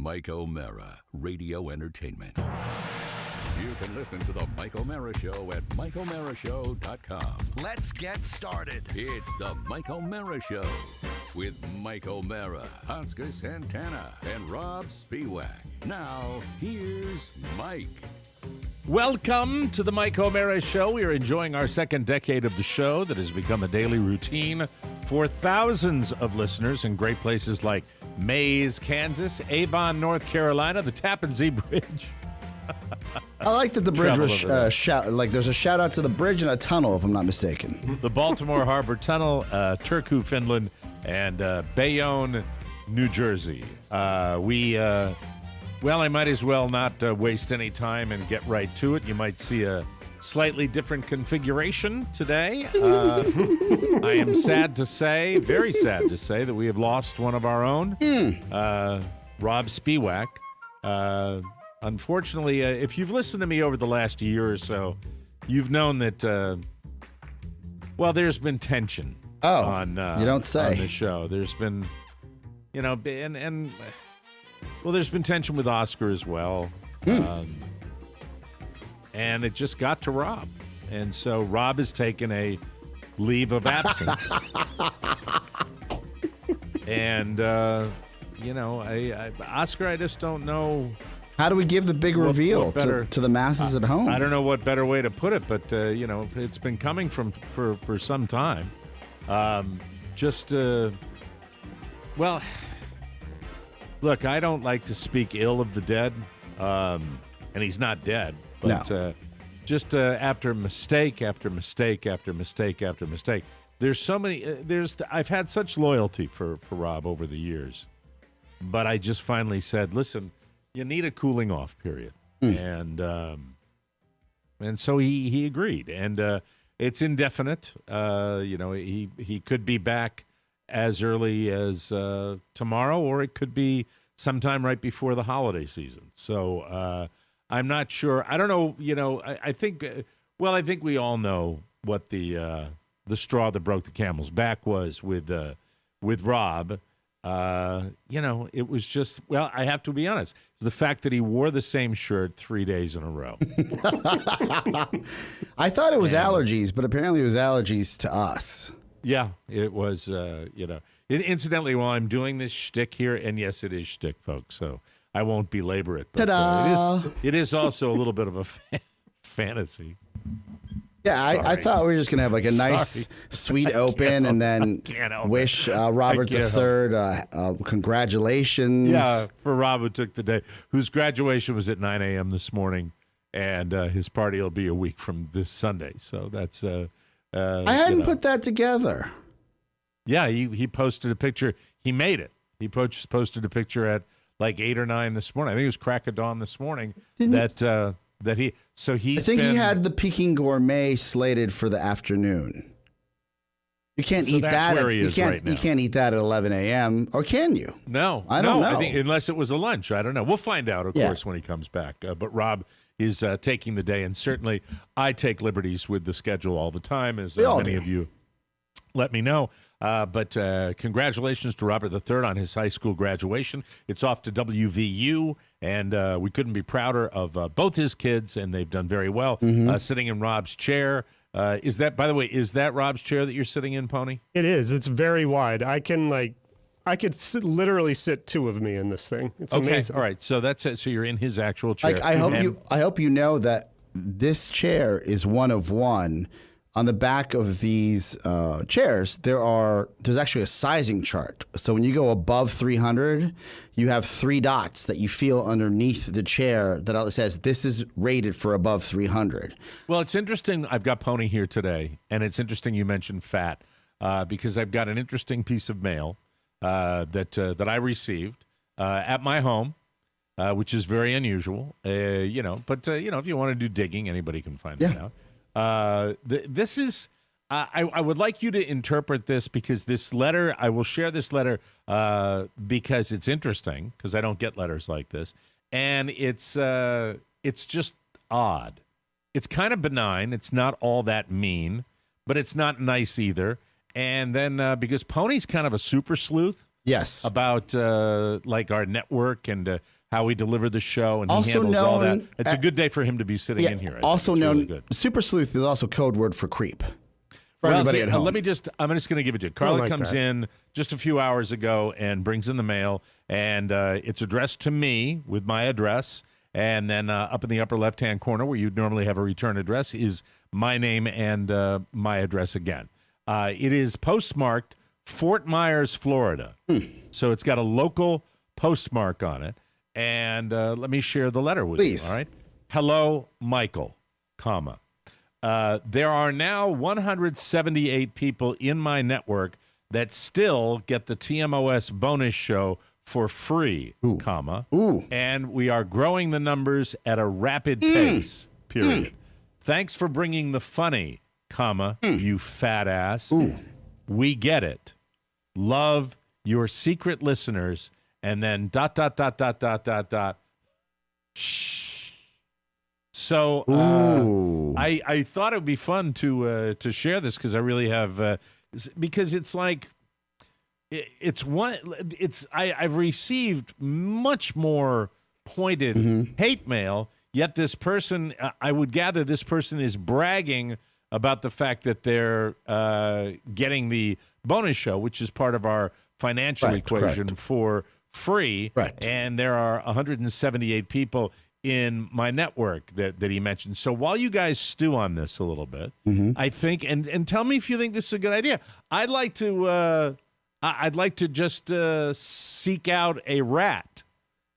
Mike O'Mara, Radio Entertainment. You can listen to the Mike O'Mara Show at MikeO'MaraShow.com. Let's get started. It's the Mike O'Mara Show with Mike O'Mara, Oscar Santana, and Rob Spiewak. Now, here's Mike. Welcome to the Mike O'Mara Show. We are enjoying our second decade of the show that has become a daily routine for thousands of listeners in great places like Mays, Kansas, Avon, North Carolina, the Tappan Zee Bridge. I like that the bridge was there's a shout out to the bridge and a tunnel, if I'm not mistaken. The Baltimore Harbor Tunnel, Turku, Finland, and Bayonne, New Jersey. Well, I might as well not waste any time and get right to it. You might see a slightly different configuration today. I am sad to say, very sad to say, that we have lost one of our own, Rob Spiewak. Unfortunately, if you've listened to me over the last year or so, you've known that, there's been tension on you don't say. On the show. There's been, there's been tension with Oscar as well. And it just got to Rob. And so Rob has taken a leave of absence. And, Oscar, I just don't know. How do we give the big reveal to the masses at home? I don't know what better way to put it, but, it's been coming for some time. Look, I don't like to speak ill of the dead, and he's not dead. But after mistake after mistake after mistake after mistake, there's so many. I've had such loyalty for Rob over the years, but I just finally said, listen, you need a cooling off period, and so he agreed, and it's indefinite. He could be back as early as tomorrow, or it could be sometime right before the holiday season. So I'm not sure. I don't know. I think we all know what the straw that broke the camel's back was with Rob. It was just, I have to be honest, the fact that he wore the same shirt 3 days in a row. I thought it was allergies, but apparently it was allergies to us. Yeah, it was, Incidentally, while I'm doing this shtick here, and yes, it is shtick, folks, so I won't belabor it. But, it is also a little bit of a fantasy. Yeah, I thought we were just going to have like a nice, sweet open and then wish Robert III congratulations. Yeah, for Rob, who took the day, whose graduation was at 9 a.m. this morning, and his party will be a week from this Sunday. So that's... I hadn't put that together. Yeah, he posted a picture. He made it. He posted a picture at like 8 or 9 this morning. I think it was crack of dawn this morning. I think he had the Peking gourmet slated for the afternoon. You can't eat that. You can't eat that at 11 a.m. Or can you? No, I don't know. I think unless it was a lunch. I don't know. We'll find out, of course, when he comes back. But Rob is taking the day, and certainly I take liberties with the schedule all the time, as many of you let me know. But congratulations to Robert III on his high school graduation. It's off to WVU, and we couldn't be prouder of both his kids, and they've done very well. Sitting in Rob's chair. Is that Rob's chair that you're sitting in, Pony? It is. It's very wide. I could literally sit two of me in this thing. It's amazing. All right. So that's it. So you're in his actual chair. I hope you know that this chair is one of one. On the back of these chairs, there's actually a sizing chart. So when you go above 300, you have 3 dots that you feel underneath the chair that says this is rated for above 300. Well, it's interesting. I've got Pony here today, and it's interesting you mentioned fat because I've got an interesting piece of mail that I received at my home, which is very unusual. But if you want to do digging, anybody can find that out. This is I would like you to interpret this because this letter, I will share this letter because it's interesting because I don't get letters like this, and it's just odd. It's kind of benign. It's not all that mean, but it's not nice either. And then because Pony's kind of a super sleuth, Yes. about like our network and how we deliver the show, and he Also handles all that. known It's a good day for him to be sitting in here. I think. Also It's known, really good. Super Sleuth is also code word for creep. For Well, everybody here, at home. I'm just going to give it to you. Carla like comes that. in just a few hours ago and brings in the mail, and it's addressed to me with my address. And then up in the upper left-hand corner, where you'd normally have a return address, is my name and my address again. It is postmarked Fort Myers, Florida. So it's got a local postmark on it. And let me share the letter with Please. you, all right? Hello, Michael, comma. There are now 178 people in my network that still get the TMOS bonus show for free, comma. And we are growing the numbers at a rapid pace, period. Thanks for bringing the funny, comma, you fat ass. We get it. Love your secret listeners. And then ... Shh. So I thought it would be fun to share this because I really have because it's like I've received much more pointed hate mail. Yet this person, I would gather, this person is bragging about the fact that they're getting the bonus show, which is part of our financial equation for free. Right. And there are 178 people in my network that he mentioned. So while you guys stew on this a little bit, I think, and tell me if you think this is a good idea. I'd like to just seek out a rat.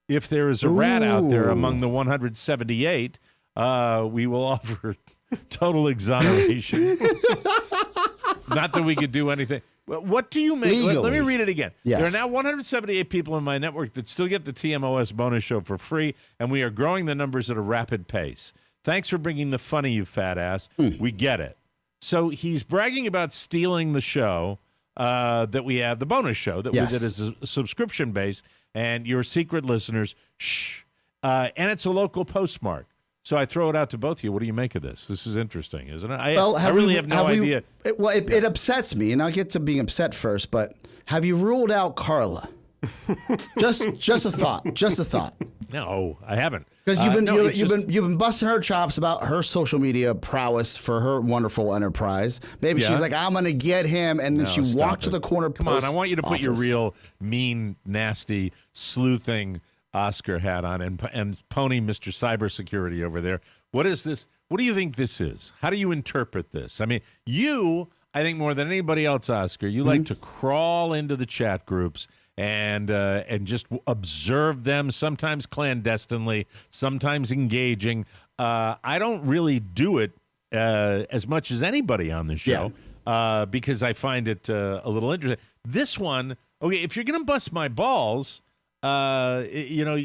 If there is a rat out there among the 178, we will offer total exoneration. Not that we could do anything. What do you make? Let me read it again. Yes. There are now 178 people in my network that still get the TMOS bonus show for free, and we are growing the numbers at a rapid pace. Thanks for bringing the funny, you fat ass. We get it. So he's bragging about stealing the show that we have, the bonus show that is a subscription base, and your secret listeners, shh. And it's a local postmark. So I throw it out to both of you. What do you make of this? This is interesting, isn't it? I really have no idea. It upsets me, and I'll get to being upset first, but have you ruled out Carla? just a thought. Just a thought. No, I haven't. Because you've been busting her chops about her social media prowess for her wonderful enterprise. Maybe she's like, I'm gonna get him, and then she walked to the corner. Come on, I want you to put your real mean, nasty, sleuthing Oscar hat on and pony Mr. Cybersecurity over there. What is this? What do you think this is? How do you interpret this? I mean, I think more than anybody else, Oscar, you like to crawl into the chat groups and just observe them, sometimes clandestinely, sometimes engaging. I don't really do it as much as anybody on the show because I find it a little interesting. This one, okay, if you're going to bust my balls, obviously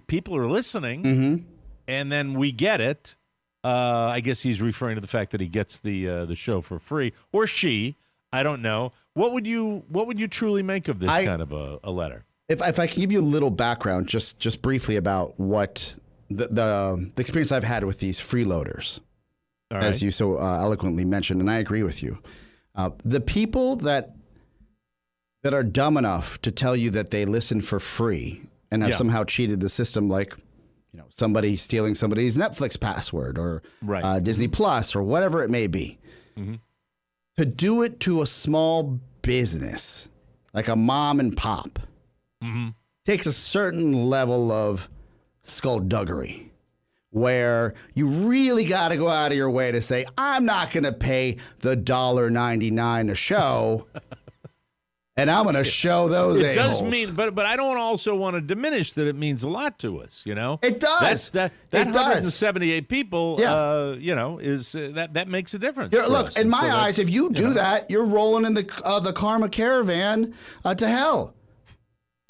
people are listening, and then we get it. I guess he's referring to the fact that he gets the show for free, or she. I don't know. What would you truly make of this kind of a letter? If I can give you a little background, just briefly about what the experience I've had with these freeloaders, as you so eloquently mentioned, and I agree with you. The people that are dumb enough to tell you that they listen for free and have somehow cheated the system, like somebody stealing somebody's Netflix password or Disney Plus or whatever it may be. To do it to a small business, like a mom and pop, takes a certain level of skullduggery where you really got to go out of your way to say, I'm not going to pay the $1.99 a show. And I'm going to show those It a-holes. does mean, but I don't also want to diminish that it means a lot to us, It does. That it 178 people, is that makes a difference. Look, us. in And my so eyes, if you do that, you're rolling in the karma caravan to hell.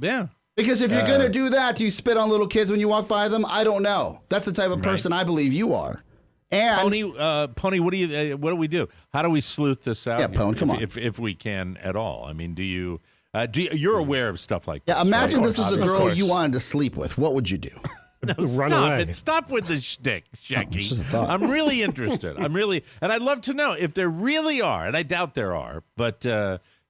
Yeah. Because if you're going to do that, do you spit on little kids when you walk by them? I don't know. That's the type of person I believe you are. And Pony, what do we do? How do we sleuth this out? Yeah, Pony, come on. If we can at all. I mean, you're aware of stuff like this? Yeah, imagine right? this is a girl you wanted to sleep with. What would you do? No, Run away. Stop with the shtick, Shecky. It's just a thought. I'm really interested. And I'd love to know if there really are, and I doubt there are, but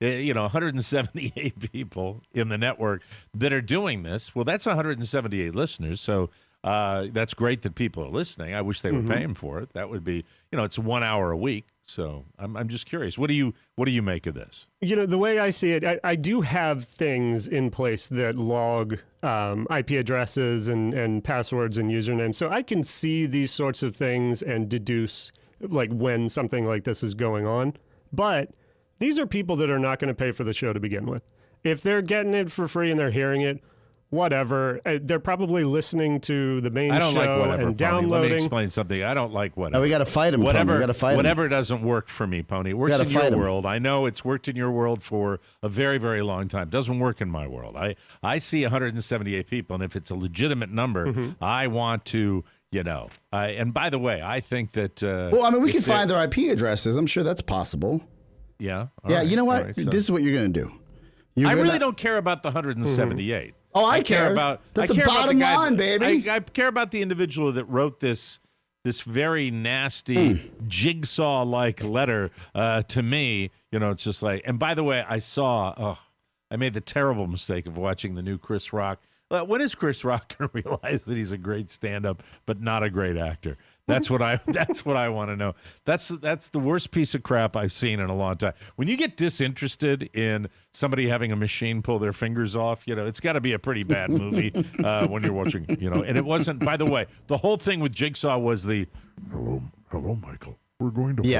178 people in the network that are doing this. Well, that's 178 listeners. So that's great that people are listening. I wish they were paying for it. That would be, it's 1 hour a week. So I'm just curious. What do you make of this? The way I see it, I do have things in place that log IP addresses and passwords and usernames. So I can see these sorts of things and deduce like when something like this is going on. But these are people that are not going to pay for the show to begin with. If they're getting it for free and they're hearing it, whatever. They're probably listening to the main show and downloading. Let me explain something. I don't like whatever. No, we got to fight him. Whatever, Pony. We got to fight whatever him. doesn't work for me, Pony. It works in your world. I know it's worked in your world for a very, very long time. It doesn't work in my world. I see 178 people, and if it's a legitimate number, I want to. And by the way, I think that. We can find their IP addresses. I'm sure that's possible. Yeah. Right, you know what? Right, this is what you're going to do. I really don't care about the 178. Oh, I care about. That's the bottom line, baby. I care about the individual that wrote this very nasty jigsaw-like letter to me. It's just like. And by the way, I made the terrible mistake of watching the new Chris Rock. When is Chris Rock going to realize that he's a great stand-up but not a great actor? That's what I want to know. That's the worst piece of crap I've seen in a long time. When you get disinterested in somebody having a machine pull their fingers off, it's got to be a pretty bad movie when you're watching. And it wasn't. By the way, the whole thing with Jigsaw was the hello, Michael. We're going to play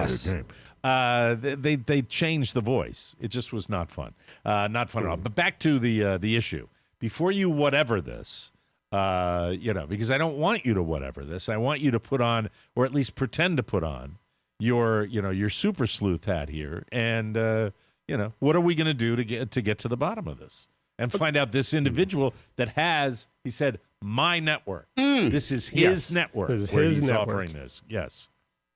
a game. They changed the voice. It just was not fun. Not fun at all. But back to the issue. Before you whatever this. Because I don't want you to whatever this. I want you to put on, or at least pretend to put on, your super sleuth hat here. And what are we going to do to get to the bottom of this and find out this individual that has, he said, my network. This is his network. This is where his he's network. offering this. Yes.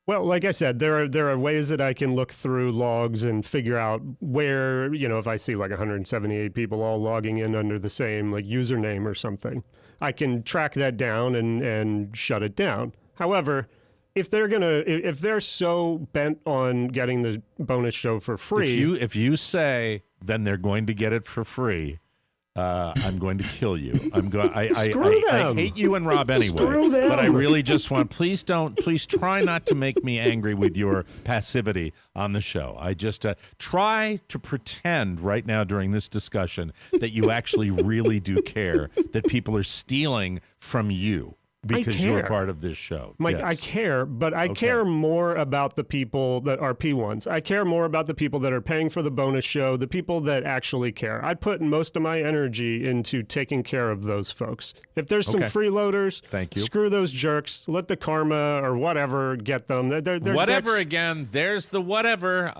Well, like I said, there are ways that I can look through logs and figure out where, if I see like 178 people all logging in under the same like username or something, I can track that down and shut it down. However, if they're so bent on getting the bonus show for free, if you say then they're going to get it for free, I'm going to kill you. I hate you and Rob anyway. Screw them. But I really just want, please try not to make me angry with your passivity on the show. I just try to pretend right now during this discussion that you actually really do care that people are stealing from you. Because you're part of this show. Mike, yes. I care, but I care more about the people that are P1s. I care more about the people that are paying for the bonus show, the people that actually care. I put most of my energy into taking care of those folks. If there's some freeloaders, thank you. Screw those jerks. Let the karma or whatever get them. They're whatever dicks. Again, there's the whatever.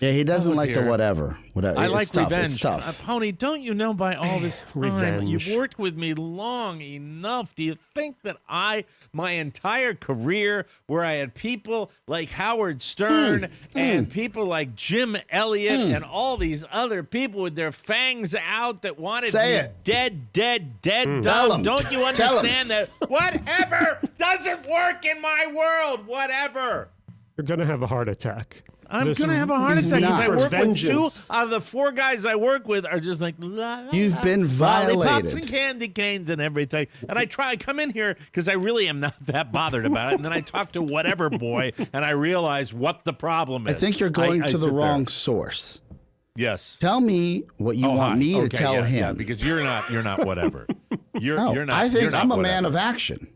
He doesn't like the whatever. I like tough. revenge. It's tough. Pony, don't you know by all this time Revenge. you've worked with me long enough? Do you think that my entire career where I had people like Howard Stern and people like Jim Elliott and all these other people with their fangs out that wanted me dead, dumb. Don't you understand that whatever doesn't work in my world? Whatever. You're going to have a heart attack. I'm going to have a heart attack because I work vengeance. with 2 out of the 4 guys I work with are just like, la, la, You've been violated. Lollipops and candy canes and everything. And I come in here because I really am not that bothered about it. And then I talk to whatever boy and I realize what the problem is. I think you're going to the wrong source. Yes. Tell me what you want me to tell him. Yeah, because you're not whatever. You're not. I think you're not I'm a whatever. man of action.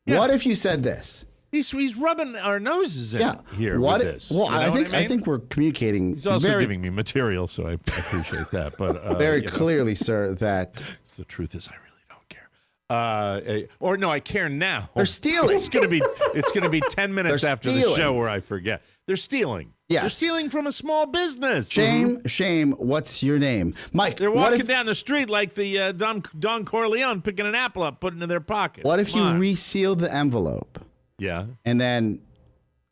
Yeah. What if you said this? He's rubbing our noses in here with this. Well, you know I think we're communicating. He's also giving me material, so I appreciate that. But very clearly, sir, that the truth is I really don't care. Or no, I care now. They're stealing. It's gonna be 10 minutes after the show where I forget. They're stealing. Yes. They're stealing from a small business. Shame. What's your name, Mike? They're walking down the street like the Don Corleone, picking an apple up, putting it in their pocket. What if you resealed the envelope? Yeah. And then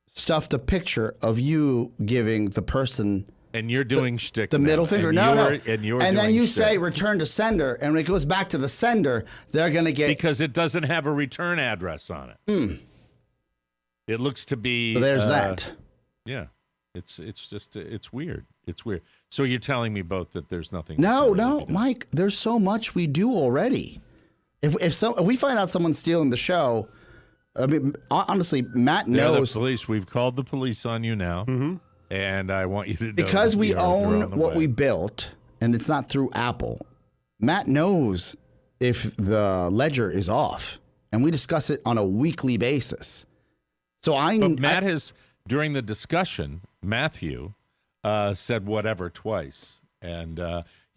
stuffed a picture of you giving the person and you're doing shtick. The middle finger. No. And then you say return to sender, and when it goes back to the sender, they're going to get because it doesn't have a return address on it. It looks to be. So there's that. Yeah. It's just it's weird. It's weird. So you're telling me both that there's nothing. No, Mike. There's so much we do already. If we find out someone's stealing the show, I mean, honestly, Matt knows. The police. We've called the police on you now, and I want you to know because we own what we built, and it's not through Apple. Matt knows if the ledger is off, and we discuss it on a weekly basis. So But Matt has, during the discussion, Matthew said whatever twice, and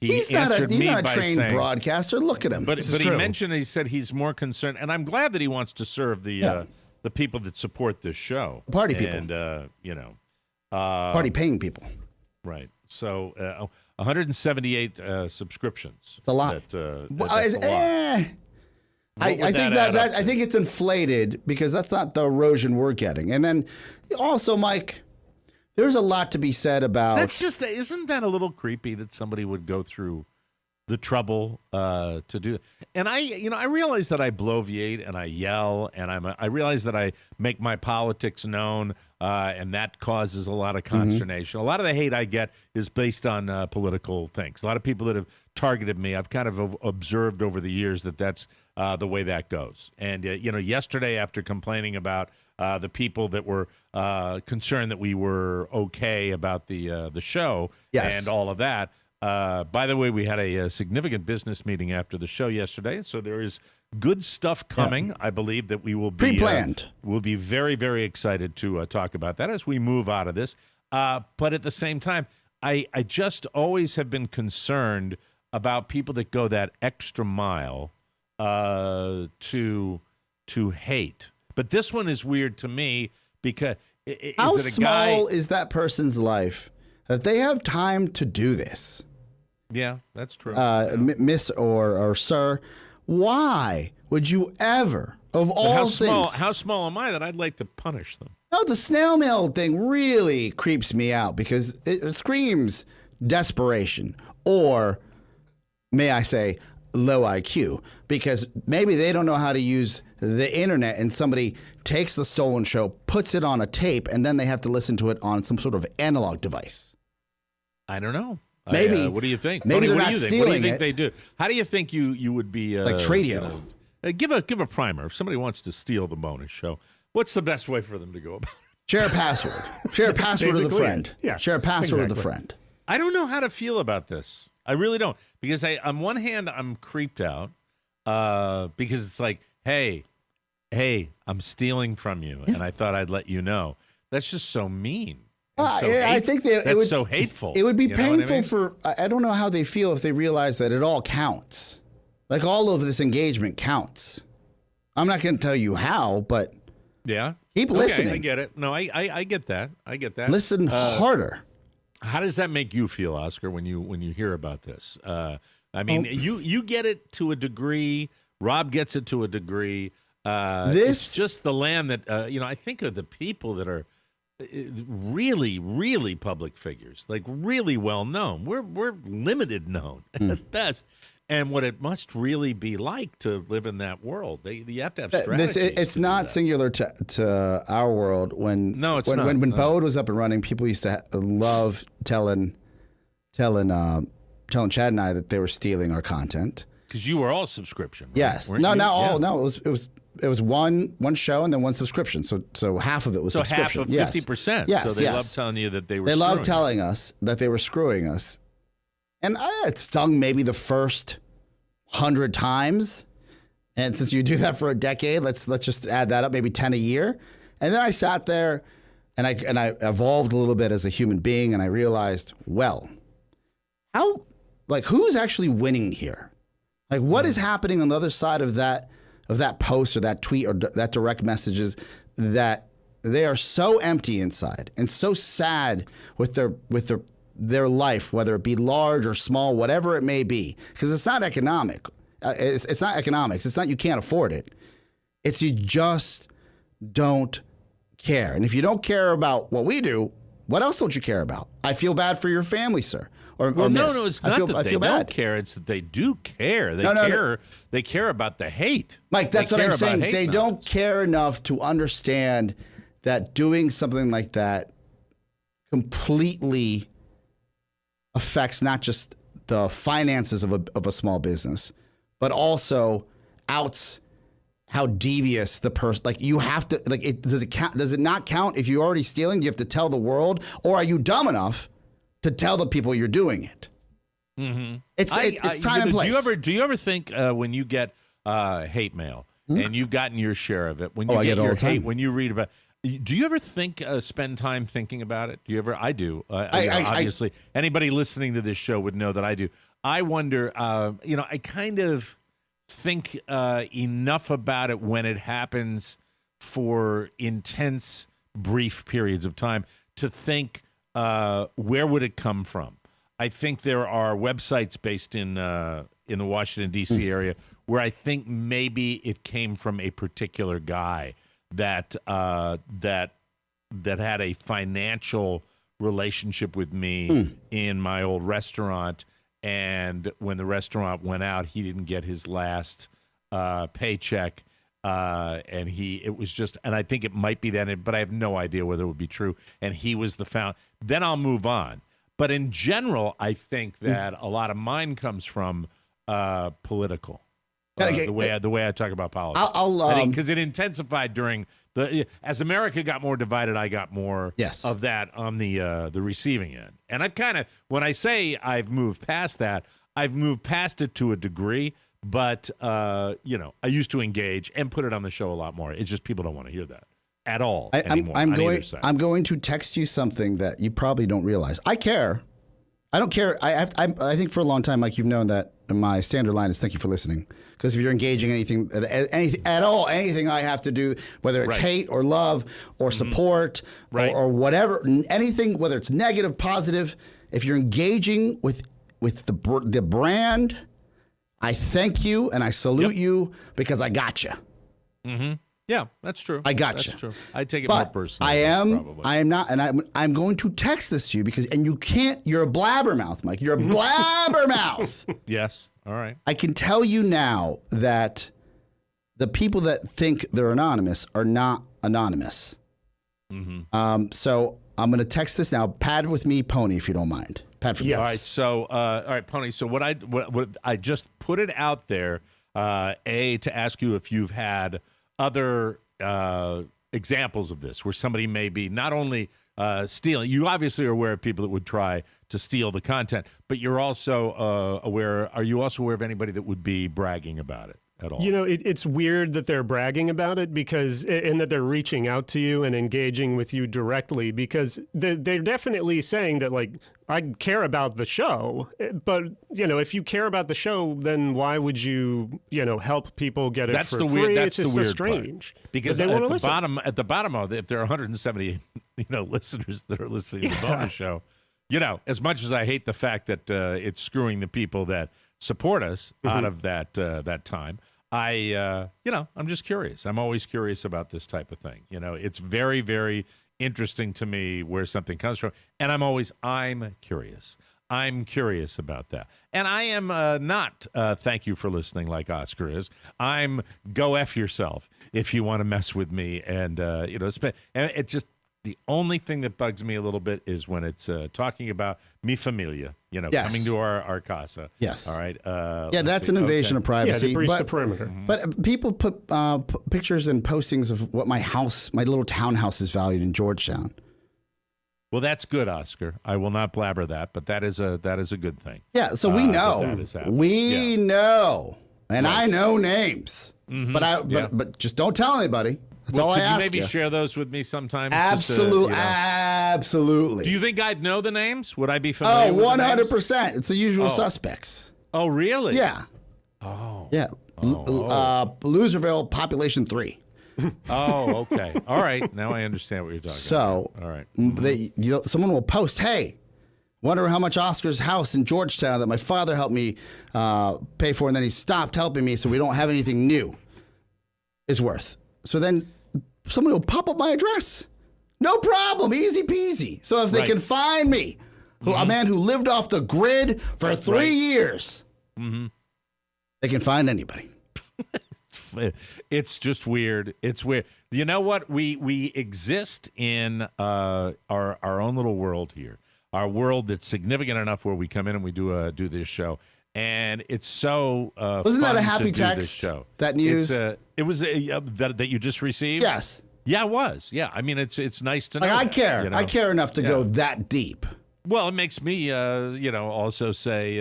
he's not a trained broadcaster. Look at him. But he mentioned, he said he's more concerned, and I'm glad that he wants to serve the people that support this show, party people, and party paying people. Right. So 178 subscriptions. It's a lot. That's a lot. I think it's inflated because that's not the erosion we're getting. And then also, Mike, there's a lot to be said about. Isn't that a little creepy that somebody would go through the trouble to do? And I realize that I bloviate and I yell and I realize that I make my politics known and that causes a lot of consternation. A lot of the hate I get is based on political things. A lot of people that have targeted me, I've kind of observed over the years that's the way that goes. And yesterday, after complaining about the people that were concerned that we were okay about the show and all of that. By the way, we had a significant business meeting after the show yesterday, so there is good stuff coming. I believe that we will be pre-planned. We'll be very, very excited to talk about that as we move out of this. But at the same time, I just always have been concerned about people that go that extra mile to hate. But this one is weird to me because how small is that person's life that they have time to do this? Yeah, that's true. Miss or sir, why would you ever, of all things... How small am I that I'd like to punish them? No, the snail mail thing really creeps me out because it screams desperation or, may I say, low IQ, because maybe they don't know how to use the internet and somebody takes the stolen show, puts it on a tape, and then they have to listen to it on some sort of analog device. I don't know. Maybe. What do you think? Maybe Tony, they're not stealing it. What do you think they do? How do you think you would be like Tradio? Give a primer. If somebody wants to steal the bonus show, what's the best way for them to go about it? Share a password. Share a password with a friend. Yeah, share a password with a friend. I don't know how to feel about this. I really don't, because on one hand I'm creeped out because it's like, hey, I'm stealing from you, and I thought I'd let you know. That's just so mean. I think that's so hateful. It would be painful for. I don't know how they feel if they realize that it all counts. Like all of this engagement counts. I'm not going to tell you how, but keep listening. I get it. No, I get that. I get that. Listen harder. How does that make you feel, Oscar, when you hear about this? I mean, you get it to a degree. Rob gets it to a degree. It's just the land that I think of the people that are really, really public figures, like really well known. We're limited known at best. And what it must really be like to live in that world. You have to have strategies. It's not singular to our world. No, it's not. When no. Bode was up and running, people used to love telling Chad and I that they were stealing our content. Because you were all subscription, right? Yes. Weren't you? All. No, it was one show and then one subscription. So half of it was subscription. So half of 50%. Yes. So they loved telling you that they were. They loved telling us that they were screwing us. And it stung maybe the first 100 times. And since you do that for a decade, let's just add that up, maybe 10 a year. And then I sat there and I evolved a little bit as a human being, and I realized, well, who's actually winning here? Like, what is happening on the other side of that post or that tweet or that direct messages that they are so empty inside and so sad with their life, whether it be large or small, whatever it may be, because it's not economic. It's not economics. It's not you can't afford it. It's you just don't care. And if you don't care about what we do, what else don't you care about? I feel bad for your family, sir. Or no, it's not that they bad. don't care. It's that they do care. They care about the hate. Mike, that's what I'm saying. They don't care enough to understand that doing something like that completely affects not just the finances of a small business, but also outs how devious the person. Like you have to does it count? Does it not count if you're already stealing? Do you have to tell the world, or are you dumb enough to tell the people you're doing it? Mm-hmm. It's time and place. Do you ever think when you get hate mail and you've gotten your share of it, when you get it all your the time. hate, when you read about, do you ever spend time thinking about it? Do you ever? I do. Obviously, anybody listening to this show would know that I do. I wonder. I kind of think enough about it when it happens for intense, brief periods of time to think, where would it come from? I think there are websites based in the Washington, D.C. area where I think maybe it came from a particular guy that had a financial relationship with me in my old restaurant, and when the restaurant went out, he didn't get his last paycheck, and I think it might be that, but I have no idea whether it would be true. And he was the founder. Then I'll move on. But in general, I think that a lot of mine comes from political. The way I talk about politics. Because it intensified during as America got more divided, I got more of that on the receiving end. And I've kind of, when I say I've moved past that, I've moved past it to a degree. But I used to engage and put it on the show a lot more. It's just people don't want to hear that at all anymore. I'm going to text you something that you probably don't realize. I care. I don't care. I think for a long time, Mike, you've known that my standard line is "Thank you for listening." Because if you're engaging anything at all, anything I have to do, whether it's hate or love or support or whatever, anything, whether it's negative, positive, if you're engaging with the brand, I thank you and I salute you because I got you. Mm-hmm. Yeah, that's true. I got you. That's true. I take it more personally. I am not, and I'm going to text this to you and you can't. You're a blabbermouth, Mike. You're a blabbermouth. Yes. All right. I can tell you now that the people that think they're anonymous are not anonymous. Mm-hmm. So I'm going to text this now. Pad with me, Pony, if you don't mind. Pad for me. All right. So, Pony. So what I just put it out there. To ask you if you've had other examples of this where somebody may be not only stealing. You obviously are aware of people that would try to steal the content, but you're also aware. Are you also aware of anybody that would be bragging about it at all? It's weird that they're bragging about it and that they're reaching out to you and engaging with you directly, because they're definitely saying that, like, I care about the show, but if you care about the show, then why would you help people get it for free? That's it's the so weird strange part. Because at the bottom of it, if there are 170 listeners that are listening to the bonus show, as much as I hate the fact that it's screwing the people that support us out of that time, I'm just curious. I'm always curious about this type of thing. It's very, very interesting to me where something comes from, and I'm curious. I'm curious about that, and I am not. Thank you for listening, like Oscar is. I'm go F yourself if you want to mess with me, and and it's just. The only thing that bugs me a little bit is when it's talking about mi familia, coming to our casa. Yes. All right. That's an invasion of privacy. Yeah, they breach the perimeter. But people put pictures and postings of what my little townhouse is valued in Georgetown. Well, that's good, Oscar. I will not blabber that, but that is a good thing. Yeah. So we know. We know, and I know names, but just don't tell anybody. That's all I ask you. Could you maybe share those with me sometime? Absolutely. Absolutely. Do you think I'd know the names? Would I be familiar with 100%. It's the usual suspects. Oh, really? Yeah. Oh. Yeah. Loserville, population 3. Oh, okay. All right. Now I understand what you're talking about. All right. Someone will post, hey, wonder how much Oscar's house in Georgetown that my father helped me pay for, and then he stopped helping me, so we don't have anything new, is worth. So then somebody will pop up my address. No problem. Easy peasy. So if they can find me, a man who lived off the grid for 3 years, they can find anybody. It's just weird. It's weird. You know what? We exist in our own little world here. Our world that's significant enough where we come in and we do this show, and it's so wasn't fun that a happy to do text? This show. That news? It was that you just received. Yes. Yeah, it was. Yeah, I mean it's nice to know. Like, I that, care. you know? I care enough to go that deep. Well, it makes me also say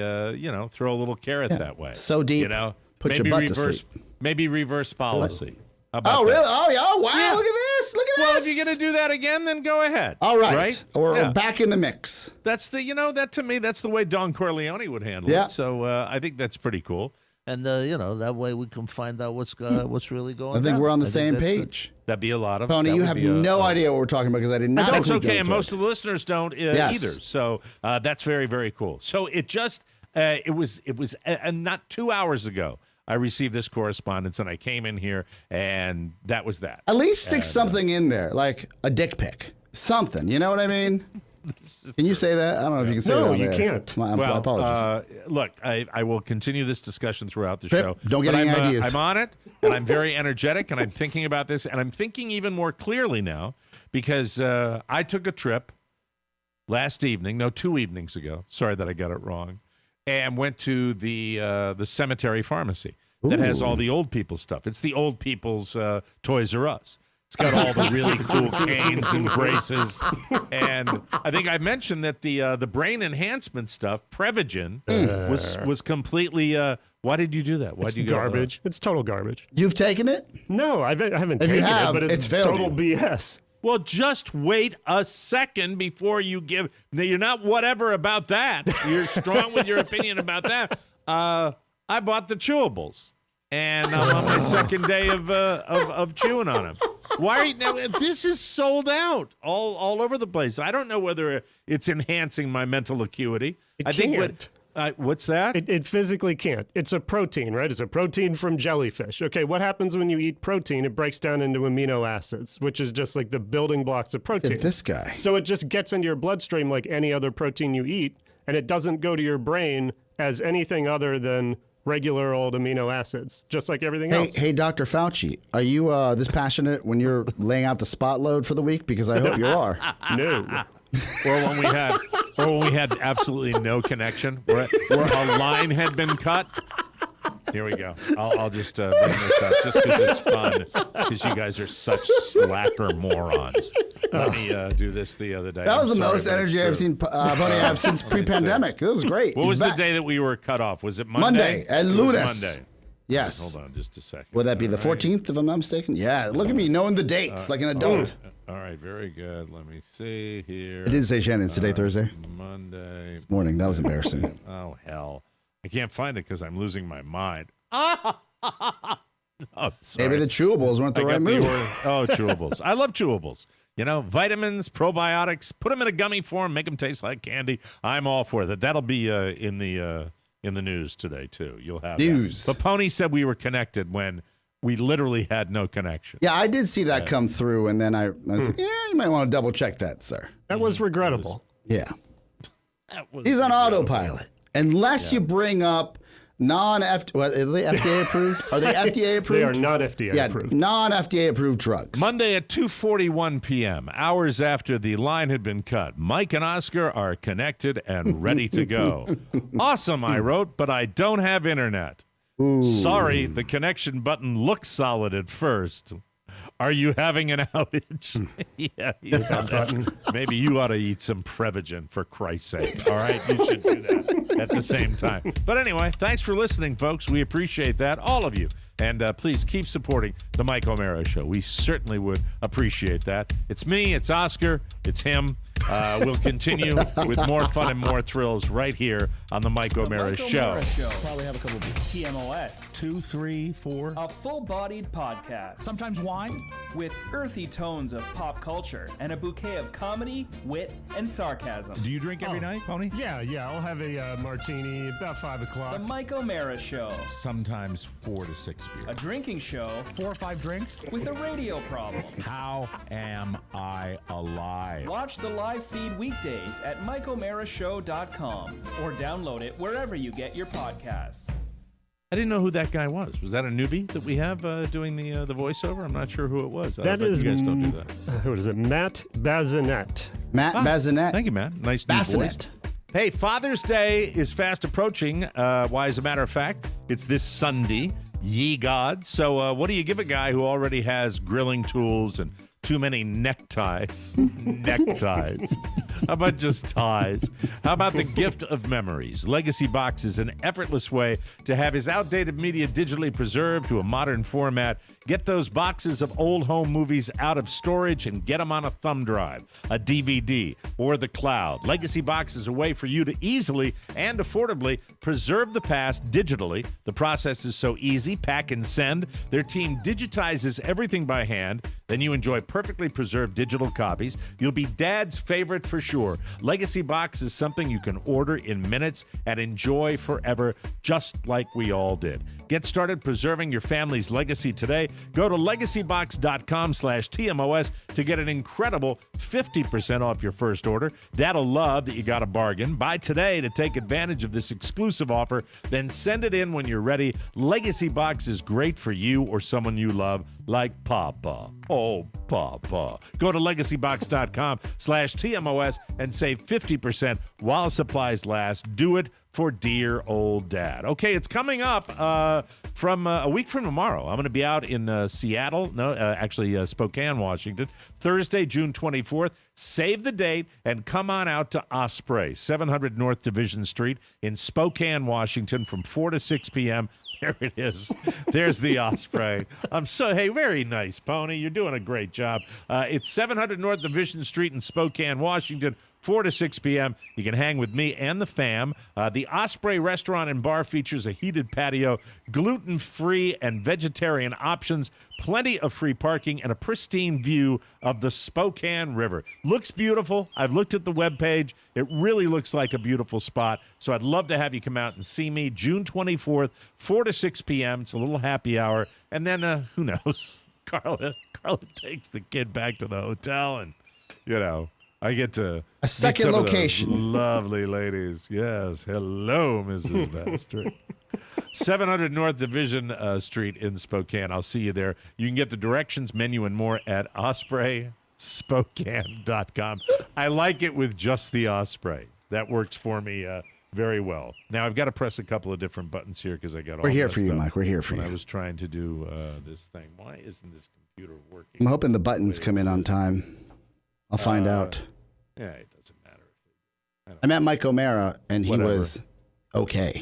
throw a little carrot that way. So deep. You know, put maybe your butt reverse to sleep. maybe reverse policy. How about Oh, really? that? Oh, yeah. Oh, wow. Yeah. Look at this. Look at Well, this. if you're going to do that again, then go ahead. All right. Right? Or back in the mix. That's that to me, that's the way Don Corleone would handle Yeah. it. So I think that's pretty cool. And that way we can find out what's really going on. I think we're on the same that's page. That'd be a lot of Pony, that you would have be no idea what we're talking about because I did not. That's include okay, you and into most it. of the listeners don't Yes. either. So that's very, very cool. So it just it was not 2 hours ago I received this correspondence, and I came in here, and that was that. At least stick something in there, like a dick pic, something. You know what I mean? Can you say that? I don't know if you can say that. No, on you there. can't. My Well, apologies. look, I will continue this discussion throughout the Trip, show. don't get but any I'm, ideas. I'm on it, and I'm very energetic, and I'm thinking about this, and I'm thinking even more clearly now because I took a trip last evening, 2 evenings ago. Sorry that I got it wrong, and went to the cemetery pharmacy that has all the old people stuff. It's the old people's Toys R Us. It's got all the really cool canes and braces. And I think I mentioned that the brain enhancement stuff, Prevagen, was completely. Why did you do that? Why It's did you garbage. It's total garbage. You've taken it? No, I haven't If you taken have, it, but it's it's failed total you. BS. Well, just wait a second before you give. Now, you're not whatever about that. You're strong with your opinion about that. I bought the chewables, and I'm on my second day of chewing on them. Why now? This is sold out all over the place. I don't know whether it's enhancing my mental acuity. It I think can't. what's that? It physically can't. It's a protein, right? It's a protein from jellyfish. Okay, what happens when you eat protein? It breaks down into amino acids, which is just like the building blocks of protein. Look at this guy. So it just gets into your bloodstream like any other protein you eat, and it doesn't go to your brain as anything other than regular old amino acids, just like everything else. Hey, Dr. Fauci, are you this passionate when you're laying out the spot load for the week? Because I hope you are. No. Or when we had absolutely no connection, where a line had been cut. Here we go. I'll just bring this up just because it's fun, because you guys are such slacker morons. Let me do this the other day. That was I'm the sorry, most but it's energy true. I've seen Pony have since pre-pandemic. It was great. What He's was back. the day that we were cut off? Was it Monday. El It was lunes. Monday. Yes. Hold on just a second. Would that be the All right. 14th, if I'm not mistaken? Yeah, look at me knowing the dates like an adult. All right, very good. Let me see here. I did say Shannon. It's today, Thursday. Monday. Morning. That was embarrassing. Oh, hell. I can't find it because I'm losing my mind. Oh, sorry. Maybe the chewables weren't the I right got move. chewables. I love chewables. You know, vitamins, probiotics. Put them in a gummy form, make them taste like candy. I'm all for that. That'll be in the news today too. You'll have News. That. But Pony said we were connected when we literally had no connection. Yeah, I did see that come through, and then I was like, yeah, you might want to double check that, sir. That was regrettable. Yeah. That was He's on incredible. autopilot. Unless you bring up are they FDA approved? Are they FDA approved? They are not FDA approved. Non-FDA approved drugs. Monday at 2:41 p.m., hours after the line had been cut, Mike and Oscar are connected and ready to go. Awesome, I wrote, but I don't have internet. Sorry, the connection button looks solid at first. Are you having an outage? Yeah, he's on that. Maybe you ought to eat some Prevagen, for Christ's sake. All right, you should do that at the same time. But anyway, thanks for listening, folks. We appreciate that, all of you. And please keep supporting the Mike O'Mara Show. We certainly would appreciate that. It's me, it's Oscar, it's him. We'll continue with more fun and more thrills right here on the Mike O'Mara Show. Probably have a couple of beers. TMOS. 2, 3, 4. A full-bodied podcast. Sometimes wine. With earthy tones of pop culture and a bouquet of comedy, wit, and sarcasm. Do you drink every night, Pony? Yeah. I'll have a martini about 5 The o'clock. Mike O'Mara Show. Sometimes 4 to 6 beers. A drinking show 4 or 5 drinks? with a radio problem. How am I alive? Watch the live feed weekdays at MikeO'MaraShow.com or download it wherever you get your podcasts. I didn't know who that guy was. Was that a newbie that we have doing the voiceover? I'm not sure who it was. That is, you guys don't do that. What is it? Matt Bazinet. Matt Bazinet. Thank you, Matt. Nice new voice. Bassinet. Hey, Father's Day is fast approaching. Why, as a matter of fact, it's this Sunday, ye gods. So what do you give a guy who already has grilling tools and too many neckties? Neckties. How about just ties? How about the gift of memories? Legacy Box is an effortless way to have his outdated media digitally preserved to a modern format. Get those boxes of old home movies out of storage and get them on a thumb drive, a DVD, or the cloud. Legacy Box is a way for you to easily and affordably preserve the past digitally. The process is so easy. Pack and send. Their team digitizes everything by hand. Then you enjoy perfectly preserved digital copies. You'll be Dad's favorite for sure. Legacy Box is something you can order in minutes and enjoy forever, just like we all did. Get started preserving your family's legacy today. Go to legacybox.com/TMOS to get an incredible 50% off your first order. Dad'll love that you got a bargain. Buy today to take advantage of this exclusive offer, then send it in when you're ready. Legacy Box is great for you or someone you love, like Papa. Oh, Papa. Go to legacybox.com/TMOS and save 50% while supplies last. Do it for dear old Dad. Okay, it's coming up from a week from tomorrow. I'm going to be out in Seattle. Spokane, Washington. Thursday, June 24th. Save the date and come on out to Osprey, 700 North Division Street in Spokane, Washington from 4 to 6 p.m. There it is. There's the Osprey. Very nice, Pony. You're doing a great job. It's 700 North Division Street in Spokane, Washington, 4 to 6 p.m. You can hang with me and the fam. The Osprey Restaurant and Bar features a heated patio, gluten-free and vegetarian options, plenty of free parking, and a pristine view of the Spokane River. Looks beautiful. I've looked at the webpage. It really looks like a beautiful spot. So I'd love to have you come out and see me June 24th, 4 to 6 p.m. It's a little happy hour. And then, who knows? Carla takes the kid back to the hotel and, I get to a second location. Lovely ladies. Yes. Hello, Mrs. Baxter. 700 North Division Street in Spokane. I'll see you there. You can get the directions, menu, and more at ospreyspokane.com. I like it with just the Osprey. That works for me very well. Now, I've got to press a couple of different buttons here because I got all We're here for you, Mike. We're here for you. I was trying to do this thing. Why isn't this computer working? I'm hoping the buttons come in on time. I'll find out. Yeah, it doesn't matter. I met Mike O'Mara, and he was okay.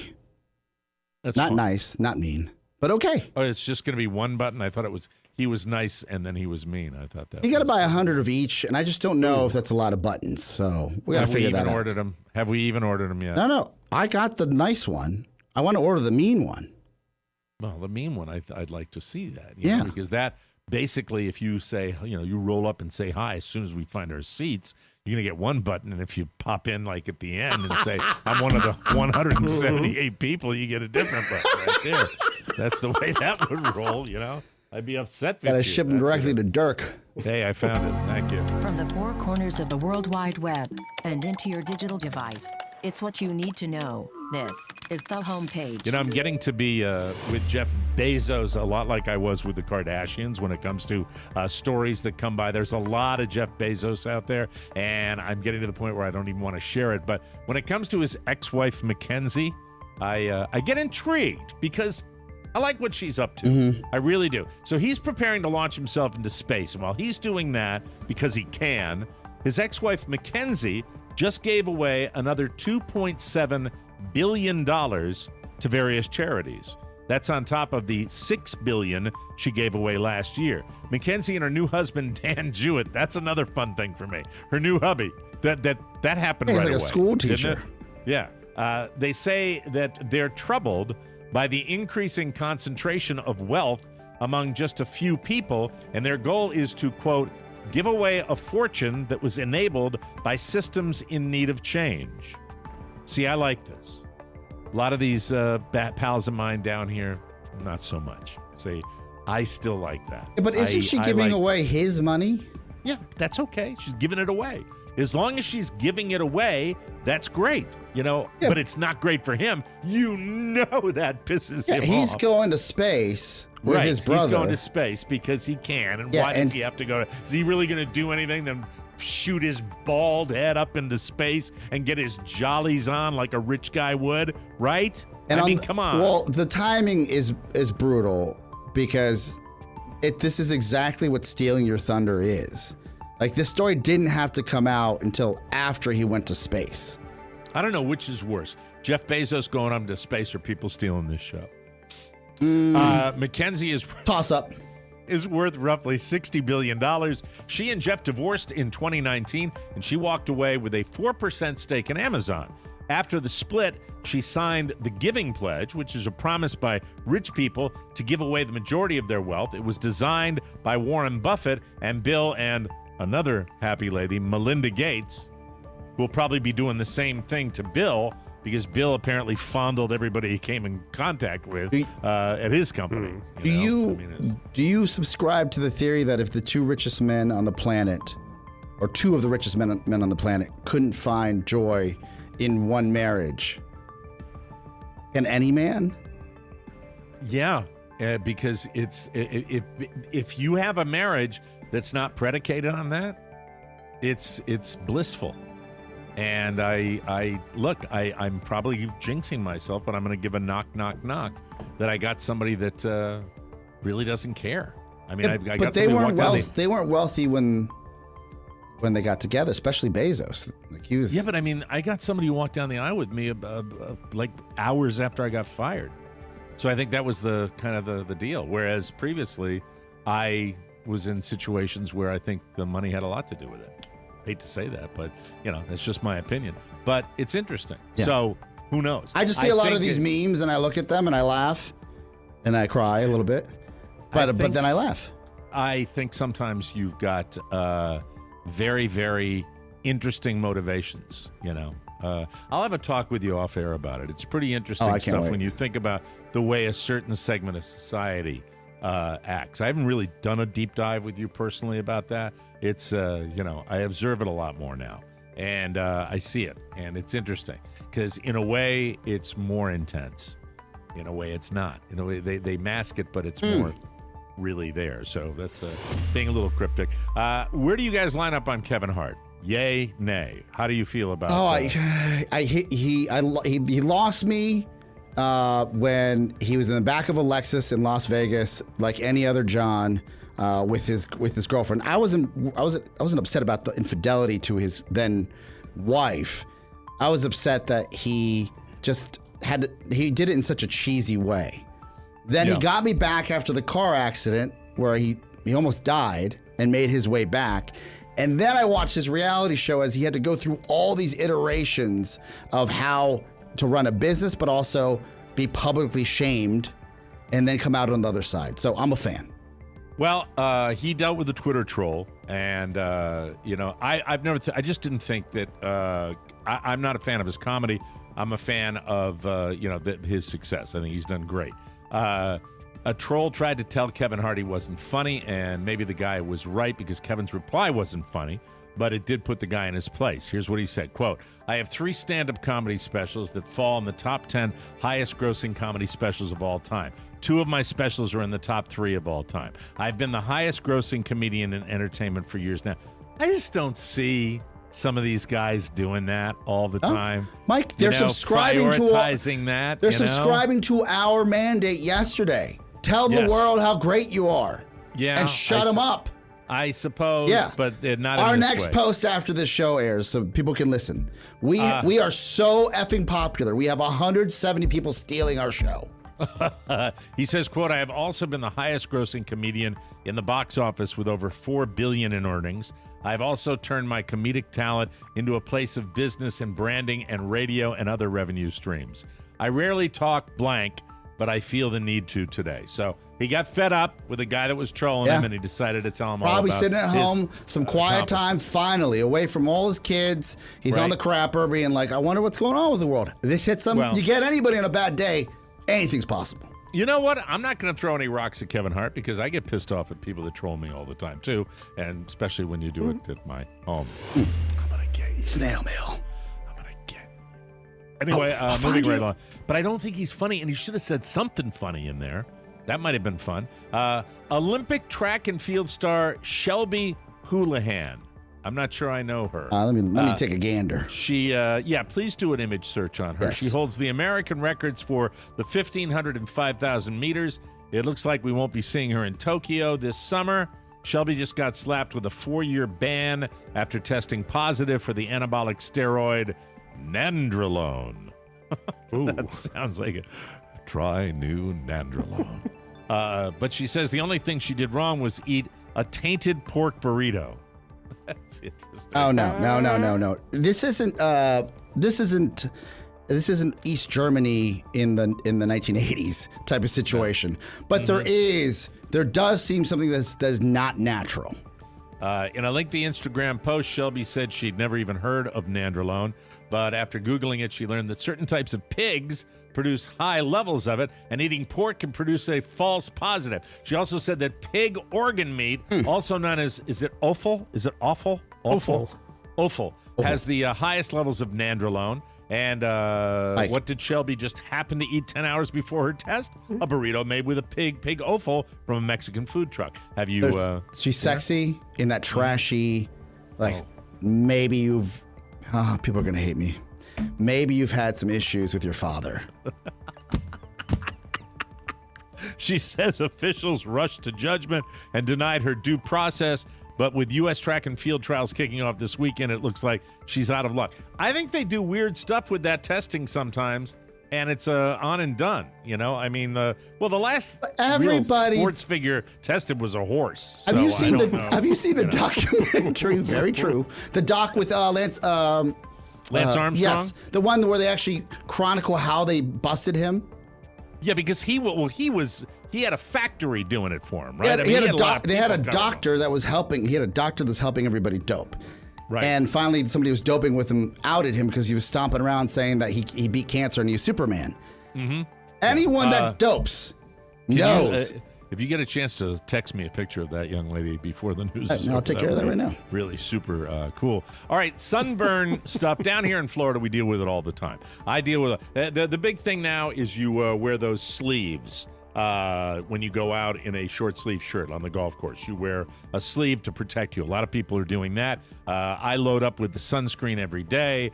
That's not fine. Nice, not mean, but okay. Oh, it's just going to be one button? I thought he was nice, and then he was mean. I thought that. You got to buy 100 of each, and I just don't know if that's a lot of buttons. So we got to figure that out. Have we even ordered them yet? No. I got the nice one. I want to order the mean one. Well, the mean one, I'd like to see that. Yeah. Because that, basically, if you say, you roll up and say hi as soon as we find our seats, you're going to get one button, and if you pop in like at the end and say, I'm one of the 178 people, you get a different button right there. That's the way that would roll, I'd be upset with you. Got to ship them directly to Dirk. Hey, I found it. Thank you. From the four corners of the World Wide Web and into your digital device, it's what you need to know. This is the homepage. I'm getting to be with Jeff Bezos a lot like I was with the Kardashians when it comes to stories that come by. There's a lot of Jeff Bezos out there, and I'm getting to the point where I don't even want to share it. But when it comes to his ex-wife, Mackenzie, I get intrigued because I like what she's up to. Mm-hmm. I really do. So he's preparing to launch himself into space. And while he's doing that, because he can, his ex-wife, Mackenzie, just gave away another $2.7 billion to various charities. That's on top of the $6 billion she gave away last year. Mackenzie and her new husband, Dan Jewett, that's another fun thing for me. Her new hubby. That happened right away. He's like a school teacher. Yeah. They say that they're troubled by the increasing concentration of wealth among just a few people, and their goal is to, quote, give away a fortune that was enabled by systems in need of change. See, I like this. A lot of these pals of mine down here, not so much. See, I still like that. But isn't she giving away his money? Yeah, that's okay. She's giving it away. As long as she's giving it away, that's great, but it's not great for him. That pisses him off. He's going to space with his brother. He's going to space because he can. And why does he have to go? Is he really going to do anything than shoot his bald head up into space and get his jollies on like a rich guy would, right? And come on. Well, the timing is brutal because this is exactly what stealing your thunder is. Like, this story didn't have to come out until after he went to space. I don't know which is worse. Jeff Bezos going up to space or people stealing this show. Mackenzie is toss-up. Is worth roughly $60 billion. She and Jeff divorced in 2019, and she walked away with a 4% stake in Amazon. After the split, she signed the Giving Pledge, which is a promise by rich people to give away the majority of their wealth. It was designed by Warren Buffett and Bill and another happy lady, Melinda Gates, who will probably be doing the same thing to Bill because Bill apparently fondled everybody he came in contact with at his company. Do you subscribe to the theory that if the two richest men on the planet, or two of the richest men on the planet, couldn't find joy in one marriage, can any man? Yeah, because if you have a marriage that's not predicated on that, it's blissful. And I'm probably jinxing myself, but I'm going to give a knock that I got somebody that really doesn't care. I mean, I got but they weren't they weren't wealthy when they got together, especially Bezos. Like he was. Yeah, but I mean, I got somebody who walked down the aisle with me like hours after I got fired. So I think that was the kind of the deal. Whereas previously, I was in situations where I think the money had a lot to do with it. Hate to say that, but that's just my opinion. But it's interesting. Yeah. So who knows? I just see a lot of these memes, and I look at them, and I laugh, and I cry a little bit, but then I laugh. I think sometimes you've got very, very interesting motivations. I'll have a talk with you off air about it. It's pretty interesting stuff when you think about the way a certain segment of society acts. I haven't really done a deep dive with you personally about that. It's, I observe it a lot more now, and I see it, and it's interesting because in a way it's more intense. In a way it's not. In a way they mask it, but it's more really there. So that's being a little cryptic. Where do you guys line up on Kevin Hart? Yay, nay? How do you feel about he lost me when he was in the back of a Lexus in Las Vegas, like any other John, with his girlfriend. I wasn't upset about the infidelity to his then wife. I was upset that he did it in such a cheesy way. Then he got me back after the car accident where he almost died and made his way back. And then I watched his reality show as he had to go through all these iterations of how to run a business, but also be publicly shamed and then come out on the other side. So I'm a fan. Well, he dealt with a Twitter troll, and I just didn't think that. I'm not a fan of his comedy. I'm a fan of his success. I think he's done great. A troll tried to tell Kevin Hart he wasn't funny, and maybe the guy was right because Kevin's reply wasn't funny, but it did put the guy in his place. Here's what he said, quote, "I have 3 stand-up comedy specials that fall in the top 10 highest-grossing comedy specials of all time. 2 of my specials are in the top 3 of all time. I've been the highest-grossing comedian in entertainment for years now." I just don't see some of these guys doing that all the time. Mike, they're subscribing prioritizing that. They're subscribing to our mandate yesterday. Tell the world how great you are. Yeah. And shut them up. I suppose, but they're not our in this next way. Post after this show airs so people can listen. We are so effing popular. We have 170 people stealing our show. He says, quote, "I have also been the highest grossing comedian in the box office with over $4 billion in earnings. I've also turned my comedic talent into a place of business and branding and radio and other revenue streams. I rarely talk blank, but I feel the need to today." So he got fed up with a guy that was trolling him, and he decided to tell him all about Probably sitting at home, some quiet time, finally, away from all his kids. He's on the crapper being like, I wonder what's going on with the world. This hits some. You get anybody on a bad day, anything's possible. You know what? I'm not going to throw any rocks at Kevin Hart because I get pissed off at people that troll me all the time, too, and especially when you do it at my home. How about I get you. Snail mail. I'm going to get you. Anyway, moving right along. But I don't think he's funny, and he should have said something funny in there. That might have been fun. Olympic track and field star Shelby Houlihan. I'm not sure I know her. Let me take a gander. She, please do an image search on her. Yes. She holds the American records for the 1,500 and 5,000 meters. It looks like we won't be seeing her in Tokyo this summer. Shelby just got slapped with a 4-year ban after testing positive for the anabolic steroid nandrolone. That sounds like a try new nandrolone. But she says the only thing she did wrong was eat a tainted pork burrito. That's interesting. Oh no. This isn't East Germany in the 1980s type of situation. But there does seem something that's not natural. In a lengthy Instagram post, Shelby said she'd never even heard of nandrolone, but after Googling it, she learned that certain types of pigs produce high levels of it, and eating pork can produce a false positive. She also said that pig organ meat, also known as, is it offal? Is it awful? Offal has the highest levels of nandrolone. And what did Shelby just happen to eat 10 hours before her test? A burrito made with a pig offal from a Mexican food truck. Have you? She's sexy in that trashy, maybe you've. People are gonna hate me. Maybe you've had some issues with your father. She says officials rushed to judgment and denied her due process. But with U.S. track and field trials kicking off this weekend, it looks like she's out of luck. I think they do weird stuff with that testing sometimes, and it's on and done. You know, I mean, the last real sports figure tested was a horse. Have you seen the documentary? Very true. The doc with Lance Armstrong. Yes, the one where they actually chronicle how they busted him. Yeah, because he had a factory doing it for him, right? They had a doctor that was helping. He had a doctor that's helping everybody dope. Right. And finally, somebody was doping with him, outed him because he was stomping around saying that he beat cancer and he was Superman. Mm-hmm. Anyone that dopes knows. If you get a chance to text me a picture of that young lady before the news is over, I'll take care of that right now. Really super cool. All right, sunburn stuff. Down here in Florida, we deal with it all the time. I deal with it. The big thing now is you wear those sleeves when you go out in a short sleeve shirt on the golf course. You wear a sleeve to protect you. A lot of people are doing that. I load up with the sunscreen every day.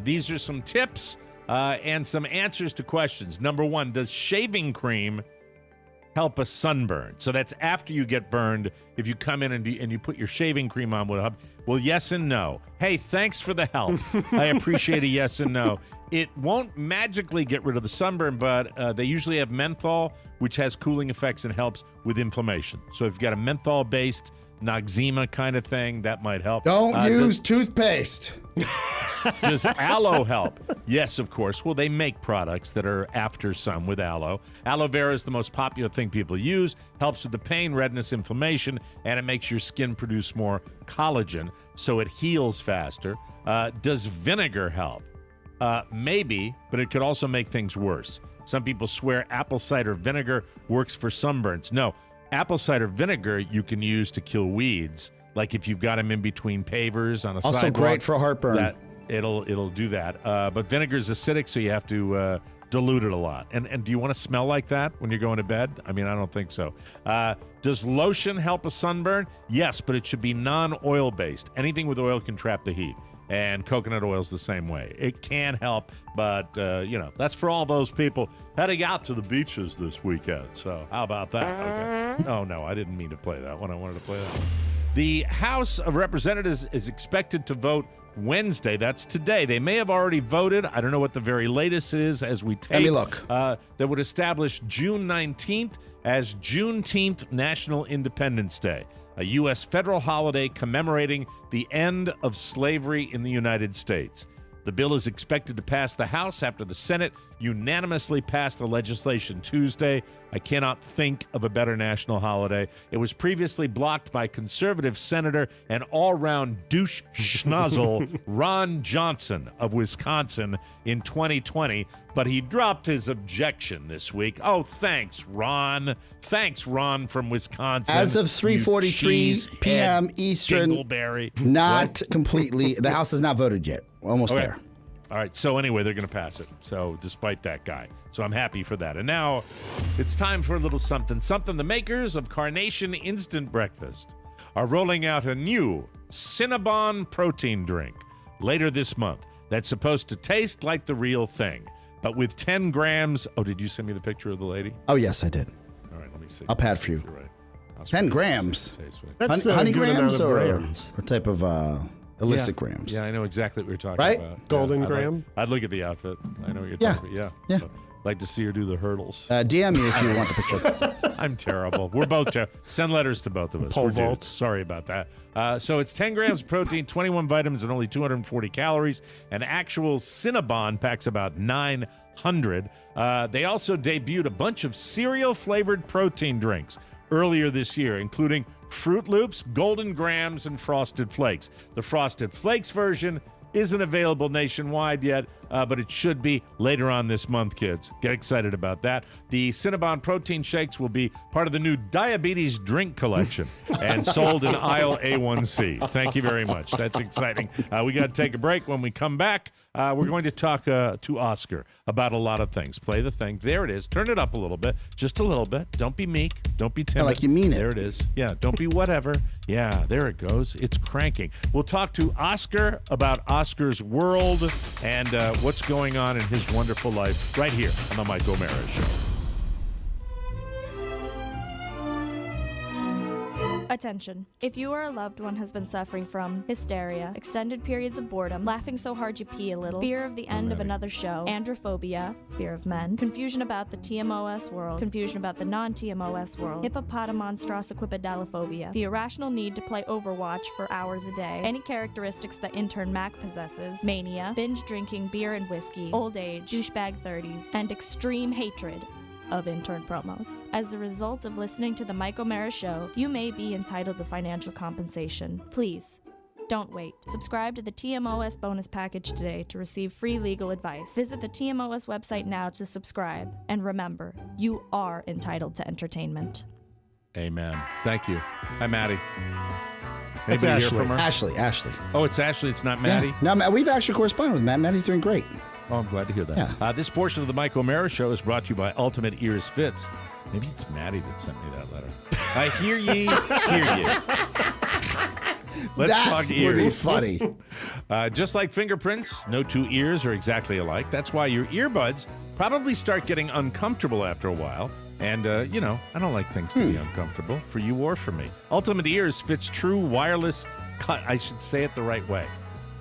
These are some tips and some answers to questions. Number one, does shaving cream help a sunburn? So that's after you get burned. If you come in and you put your shaving cream on, well, yes and no. Hey, thanks for the help. I appreciate a yes and no. It won't magically get rid of the sunburn, but they usually have menthol, which has cooling effects and helps with inflammation. So if you've got a menthol-based Noxzema kind of thing, that might help. Don't use toothpaste. Does aloe help? Yes, of course. Well, they make products that are after sun with aloe. Aloe vera is the most popular thing people use. Helps with the pain, redness, inflammation, and it makes your skin produce more collagen, so it heals faster. Does vinegar help? Maybe, but it could also make things worse. Some people swear apple cider vinegar works for sunburns. No, apple cider vinegar you can use to kill weeds. Like if you've got them in between pavers on a sidewalk. Also great for heartburn. It'll do that. But vinegar is acidic, so you have to dilute it a lot. And do you want to smell like that when you're going to bed? I mean, I don't think so. Does lotion help a sunburn? Yes, but it should be non-oil based. Anything with oil can trap the heat. And coconut oil is the same way. It can help, but, that's for all those people heading out to the beaches this weekend. So how about that? Okay. Oh, no, I didn't mean to play that one. I wanted to play that. The House of Representatives is expected to vote Wednesday. That's today. They may have already voted. I don't know what the very latest is as we take. Let me look. That would establish June 19th as Juneteenth National Independence Day, a U.S. federal holiday commemorating the end of slavery in the United States. The bill is expected to pass the House after the Senate unanimously passed the legislation Tuesday. I cannot think of a better national holiday. It was previously blocked by conservative senator and all-round douche schnozzle Ron Johnson of Wisconsin in 2020, but he dropped his objection this week. Oh, thanks, Ron. Thanks, Ron from Wisconsin. As of 3:43 p.m. Eastern, Dingleberry. not completely. The House has not voted yet. We're almost Okay. there. All right, so anyway, they're going to pass it. So despite that guy. So I'm happy for that. And now it's time for a little something. The makers of Carnation Instant Breakfast are rolling out a new Cinnabon protein drink later this month that's supposed to taste like the real thing, but with 10 grams. Oh, did you send me the picture of the lady? Oh, yes, I did. All right, let me see. I'll pad for you. You're right. 10 grams. That's Honey a good amount grams of or grams. type of illicit grams? Yeah, I know exactly what you're talking Right? about. Golden Yeah, gram? I'd look at the outfit. I know what you're Yeah. talking about. Yeah. Like to see her do the hurdles. DM me if you want the picture. I'm terrible. We're both terrible. Send letters to both of us. Pole We're dudes. vaults. Sorry about that. So it's 10 grams of protein, 21 vitamins, and only 240 calories. An actual Cinnabon packs about 900. They also debuted a bunch of cereal-flavored protein drinks earlier this year, including Fruit Loops, Golden Grams, and Frosted Flakes. The Frosted Flakes version isn't available nationwide yet, but it should be later on this month, kids. Get excited about that. The Cinnabon protein shakes will be part of the new diabetes drink collection and sold in aisle A1C. Thank you very much. That's exciting. We got to take a break. When we come back, we're going to talk to Oscar about a lot of things. Play the thing. There it is. Turn it up a little bit. Just a little bit. Don't be meek. Don't be timid. Like you mean it. There it is. Yeah, don't be whatever. Yeah, there it goes. It's cranking. We'll talk to Oscar about Oscar's world and what's going on in his wonderful life right here on the Mike O'Mara Show. Attention. If you or a loved one has been suffering from hysteria, extended periods of boredom, laughing so hard you pee a little, fear of the end of another show, androphobia, fear of men, confusion about the TMOS world, confusion about the non-TMOS world, hippopotamonstrosiquipedalophobia, the irrational need to play Overwatch for hours a day, any characteristics that intern Mac possesses, mania, binge drinking beer and whiskey, old age, douchebag 30s, and extreme hatred of intern promos. As a result of listening to the Mike O'Mara Show, you may be entitled to financial compensation. Please, don't wait. Subscribe to the TMOS bonus package today to receive free legal advice. Visit the TMOS website now to subscribe. And remember, you are entitled to entertainment. Amen. Thank you. Hi, Maddie. That's Anybody hear Ashley. from her? Ashley. Oh, it's Ashley. It's not Maddie? Yeah. No, we've actually corresponded with Matt. Maddie's doing great. Oh, I'm glad to hear that. Yeah. This portion of the Mike O'Mara Show is brought to you by Ultimate Ears Fits. Maybe it's Maddie that sent me that letter. I hear ye, hear ye. Let's talk ears. Would be funny. Just like fingerprints, no two ears are exactly alike. That's why your earbuds probably start getting uncomfortable after a while. And, I don't like things to be uncomfortable for you or for me. Ultimate Ears Fits true wireless cut. I should say it the right way.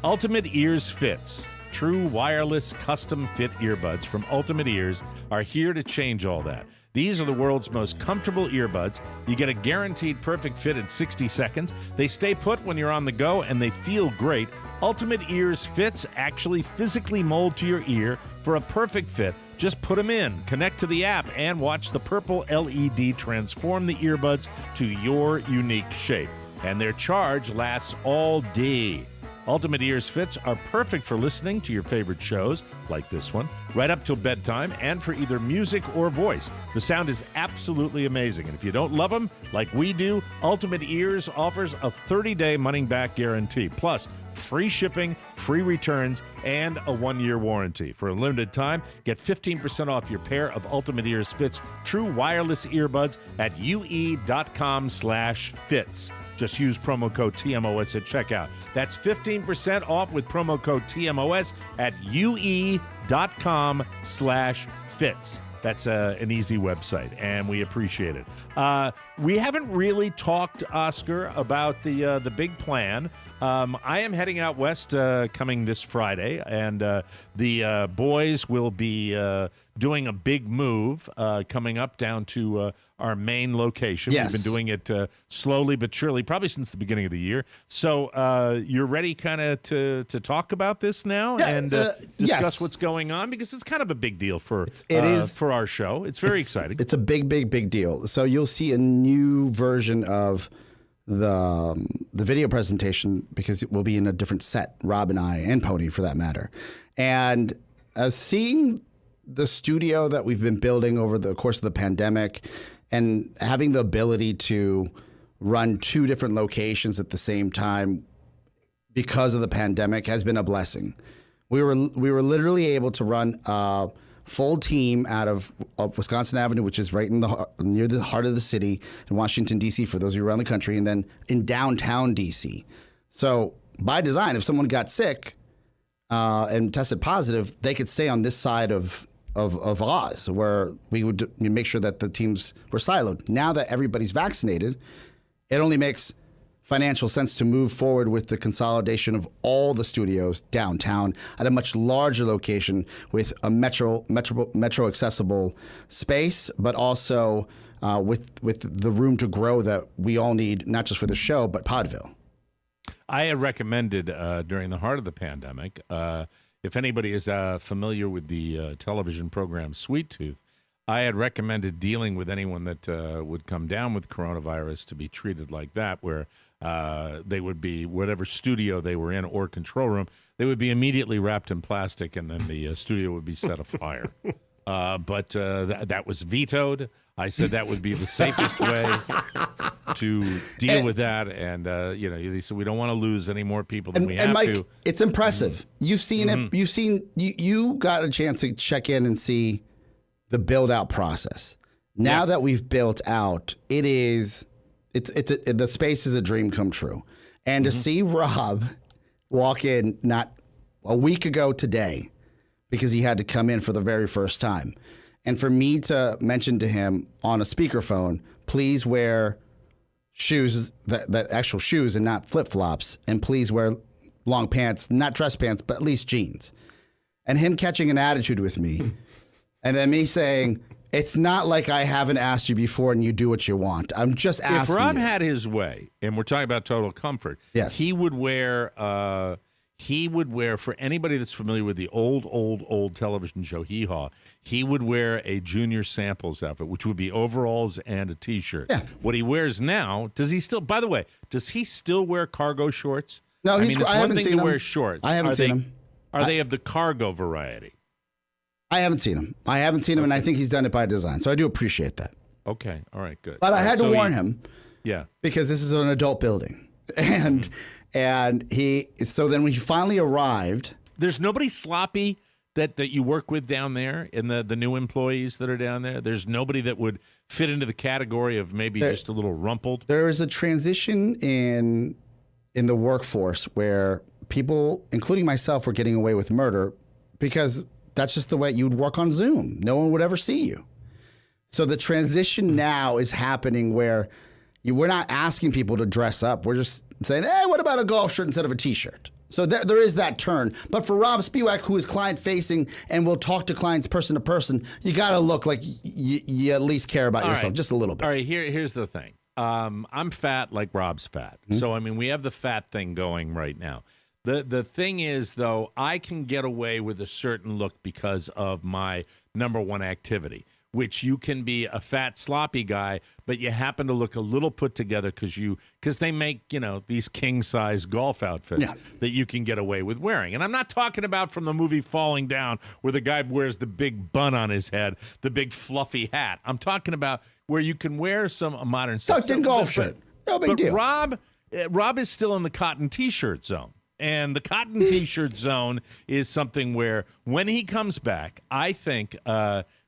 Ultimate Ears Fits. True wireless custom fit earbuds from Ultimate Ears are here to change all that. These are the world's most comfortable earbuds. You get a guaranteed perfect fit in 60 seconds. They stay put when you're on the go, and they feel great. Ultimate Ears Fits actually physically mold to your ear for a perfect fit. Just put them in, connect to the app, and watch the purple LED transform the earbuds to your unique shape. And their charge lasts all day. Ultimate Ears Fits are perfect for listening to your favorite shows, like this one, right up till bedtime, and for either music or voice. The sound is absolutely amazing. And if you don't love them, like we do, Ultimate Ears offers a 30-day money-back guarantee, plus free shipping, free returns, and a 1-year warranty. For a limited time, get 15% off your pair of Ultimate Ears Fits true wireless earbuds at ue.com/fits. Just use promo code TMOS at checkout. That's 15% off with promo code TMOS at ue.com/fits. That's an easy website, and we appreciate it. We haven't really talked, Oscar, about the big plan I am heading out west coming this Friday, and the boys will be doing a big move coming up down to our main location. Yes. We've been doing it slowly but surely, probably since the beginning of the year. So you're ready kind of to talk about this now and discuss yes. what's going on? Because it's kind of a big deal for our show. It's very exciting. It's a big deal. So you'll see a new version of the video presentation because it will be in a different set, Rob and I, and Pony for that matter. And seeing the studio that we've been building over the course of the pandemic and having the ability to run 2 different locations at the same time because of the pandemic has been a blessing. We were literally able to run a full team out of Wisconsin Avenue, which is right near the heart of the city in Washington, D.C., for those of you around the country, and then in downtown D.C. So by design, if someone got sick and tested positive, they could stay on this side of Oz, where we would make sure that the teams were siloed. Now that everybody's vaccinated, it only makes financial sense to move forward with the consolidation of all the studios downtown at a much larger location with a metro accessible space, but also with the room to grow that we all need, not just for the show, but Podville. I had recommended during the heart of the pandemic, if anybody is familiar with the television program Sweet Tooth, I had recommended dealing with anyone that would come down with coronavirus to be treated like that, where they would be, whatever studio they were in or control room, they would be immediately wrapped in plastic and then the studio would be set afire. But that was vetoed. I said that would be the safest way to deal with that. And, they said we don't want to lose any more people than we have Mike, to. It's impressive. You've seen it. You got a chance to check in and see the build out process. Now that we've built out, the space is a dream come true. And to see Rob walk in not a week ago today, because he had to come in for the very first time, and for me to mention to him on a speakerphone, please wear shoes, that actual shoes and not flip-flops, and please wear long pants, not dress pants, but at least jeans. And him catching an attitude with me, and then me saying, it's not like I haven't asked you before and you do what you want. I'm just asking If Rob you. had his way, and we're talking about total comfort, yes, he would wear for anybody that's familiar with the old television show Hee Haw, he would wear a Junior Samples outfit, which would be overalls and a T-shirt. Yeah. What he wears now, does he still wear cargo shorts? No, I haven't seen him. Wear shorts. I haven't seen him. Are they of the cargo variety? I haven't seen him. And I think he's done it by design. So I do appreciate that. Okay. All right, good. But I had to warn him. Yeah. Because this is an adult building. And so then when he finally arrived. There's nobody sloppy that you work with down there in the new employees that are down there? There's nobody that would fit into the category of maybe just a little rumpled? There is a transition in the workforce where people, including myself, were getting away with murder because that's just the way you would work on Zoom. No one would ever see you. So the transition now is happening where we're not asking people to dress up. We're just saying, hey, what about a golf shirt instead of a T-shirt? So there is that turn. But for Rob Spiewak, who is client-facing and will talk to clients person to person, you got to look like you at least care about yourself just a little bit. All right, here's the thing. I'm fat like Rob's fat. Mm-hmm. So, we have the fat thing going right now. The thing is, though, I can get away with a certain look because of my number one activity, which you can be a fat, sloppy guy, but you happen to look a little put together because they make, these king-size golf outfits that you can get away with wearing. And I'm not talking about from the movie Falling Down where the guy wears the big bun on his head, the big fluffy hat. I'm talking about where you can wear some modern stuff. Tucked in golf shirt. No big deal. Rob is still in the cotton T-shirt zone. And the cotton T-shirt zone is something where when he comes back, I think,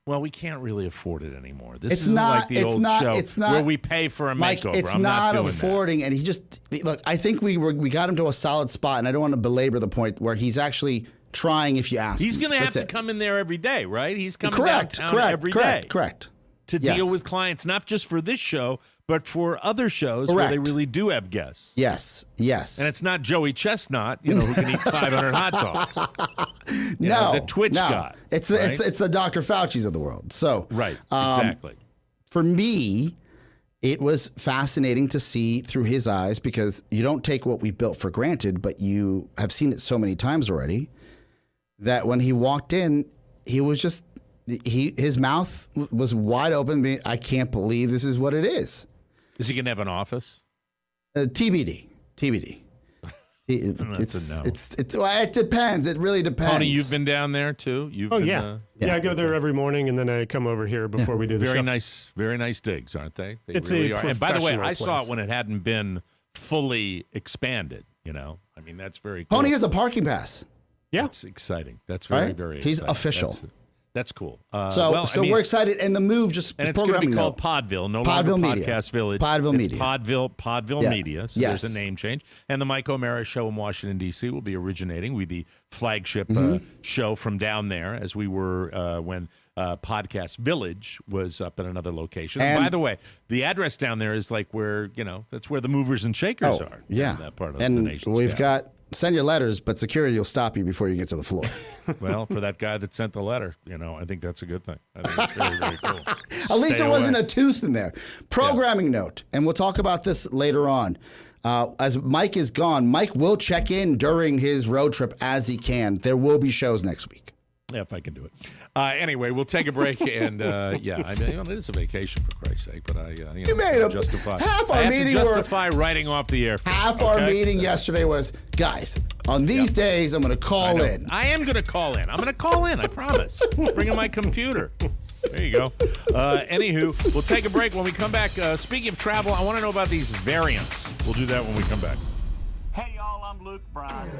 we can't really afford it anymore. This isn't like the old show where we pay for a makeover. It's I'm not doing affording, and he just look. I think we got him to a solid spot, and I don't want to belabor the point where he's actually trying. If you ask, he's going to have to come in there every day, right? He's coming downtown every day. Correct. To deal with clients, not just for this show, but for other shows where they really do have guests. Yes. And it's not Joey Chestnut, who can eat 500 hot dogs. The Twitch guy. It's the Dr. Fauci's of the world. So right, exactly. For me, it was fascinating to see through his eyes because you don't take what we've built for granted, but you have seen it so many times already that when he walked in, he was just his mouth was wide open. I can't believe this is what it is. Is he going to have an office? TBD. That's a no. It depends. It really depends. Tony, you've been down there too. Yeah, I go there every morning, and then I come over here before we do the show. Very nice digs, aren't they? It's really a are. And by the way, I place. saw it when it hadn't been fully expanded. I mean, that's very cool. Pony has a parking pass. Yeah, that's exciting. That's very very. He's exciting. official. That's cool. So we're excited, and the move just and it's going to be called Podville, no Podville longer Media. Podcast Village. Podville it's Media. Podville Media. So yes. There's a name change, and the Mike O'Mara Show in Washington D.C. will be originating with the flagship show from down there, as we were when Podcast Village was up in another location. And by the way, the address down there is like where that's where the movers and shakers are. Yeah, in that part of and the nation. We've got. Send your letters, but security will stop you before you get to the floor. Well, for that guy that sent the letter, I think that's a good thing. I think it's very, very cool. At least there wasn't a tooth in there. Programming note, and we'll talk about this later on. As Mike is gone, Mike will check in during his road trip as he can. There will be shows next week. Yeah, if I can do it. Anyway, we'll take a break, and it is a vacation for Christ's sake. But you made a justify half our meeting. Justify writing off the air. Half our meeting yesterday was, guys. On these days, I'm going to call in. I am going to call in. I'm going to call in. I promise. Bring in my computer. There you go. Anywho, we'll take a break. When we come back, speaking of travel, I want to know about these variants. We'll do that when we come back. Hey, y'all, I'm Luke Bryan.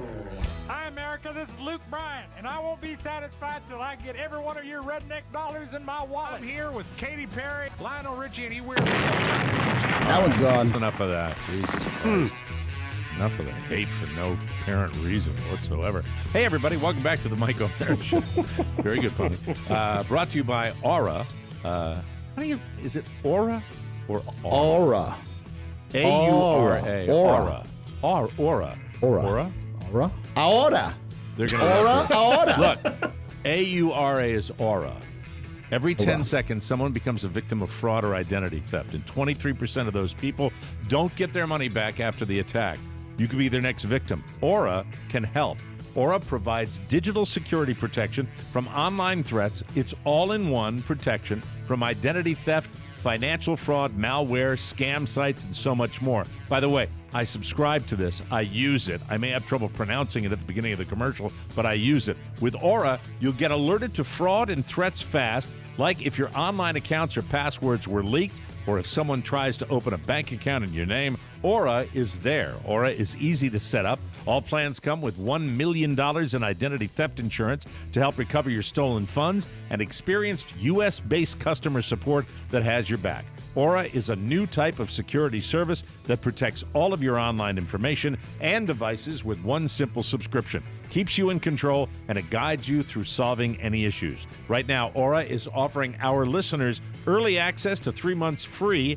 Hi, America, this is Luke Bryan, and I won't be satisfied till I get every one of your redneck dollars in my wallet. I'm here with Katy Perry, Lionel Richie, and he wears that one's gone. That's enough of that. Jesus Christ. Enough of the hate for no apparent reason whatsoever. Hey, everybody, welcome back to the Mike O'Mara Show. Very good, Pony. Brought to you by Aura. Is it Aura or Aura? A-U-R-A. Aura. Aura. Aura. They're going to Aura. Look, A-U-R-A is Aura. Every 10 seconds, someone becomes a victim of fraud or identity theft, and 23% of those people don't get their money back after the attack. You could be their next victim. Aura can help. Aura provides digital security protection from online threats. It's all-in-one protection from identity theft, financial fraud, malware, scam sites, and so much more. By the way, I subscribe to this. I use it. I may have trouble pronouncing it at the beginning of the commercial, but I use it. With Aura, you'll get alerted to fraud and threats fast, like if your online accounts or passwords were leaked, or if someone tries to open a bank account in your name. Aura is there. Aura is easy to set up. All plans come with $1 million in identity theft insurance to help recover your stolen funds and experienced U.S.-based customer support that has your back. Aura is a new type of security service that protects all of your online information and devices with one simple subscription. Keeps you in control, and it guides you through solving any issues. Right now, Aura is offering our listeners early access to 3 months free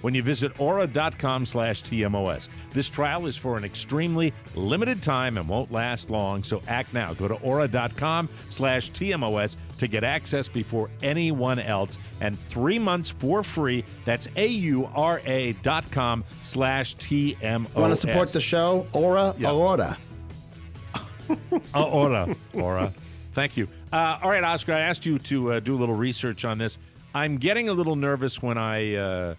when you visit aura.com/TMOS. This trial is for an extremely limited time and won't last long, so act now. Go to aura.com/TMOS to get access before anyone else, and 3 months for free. That's aura.com/TMOS. Want to support the show? Aura? Yeah. Aura. Aura. Thank you. All right, Oscar, I asked you to do a little research on this. I'm getting a little nervous when I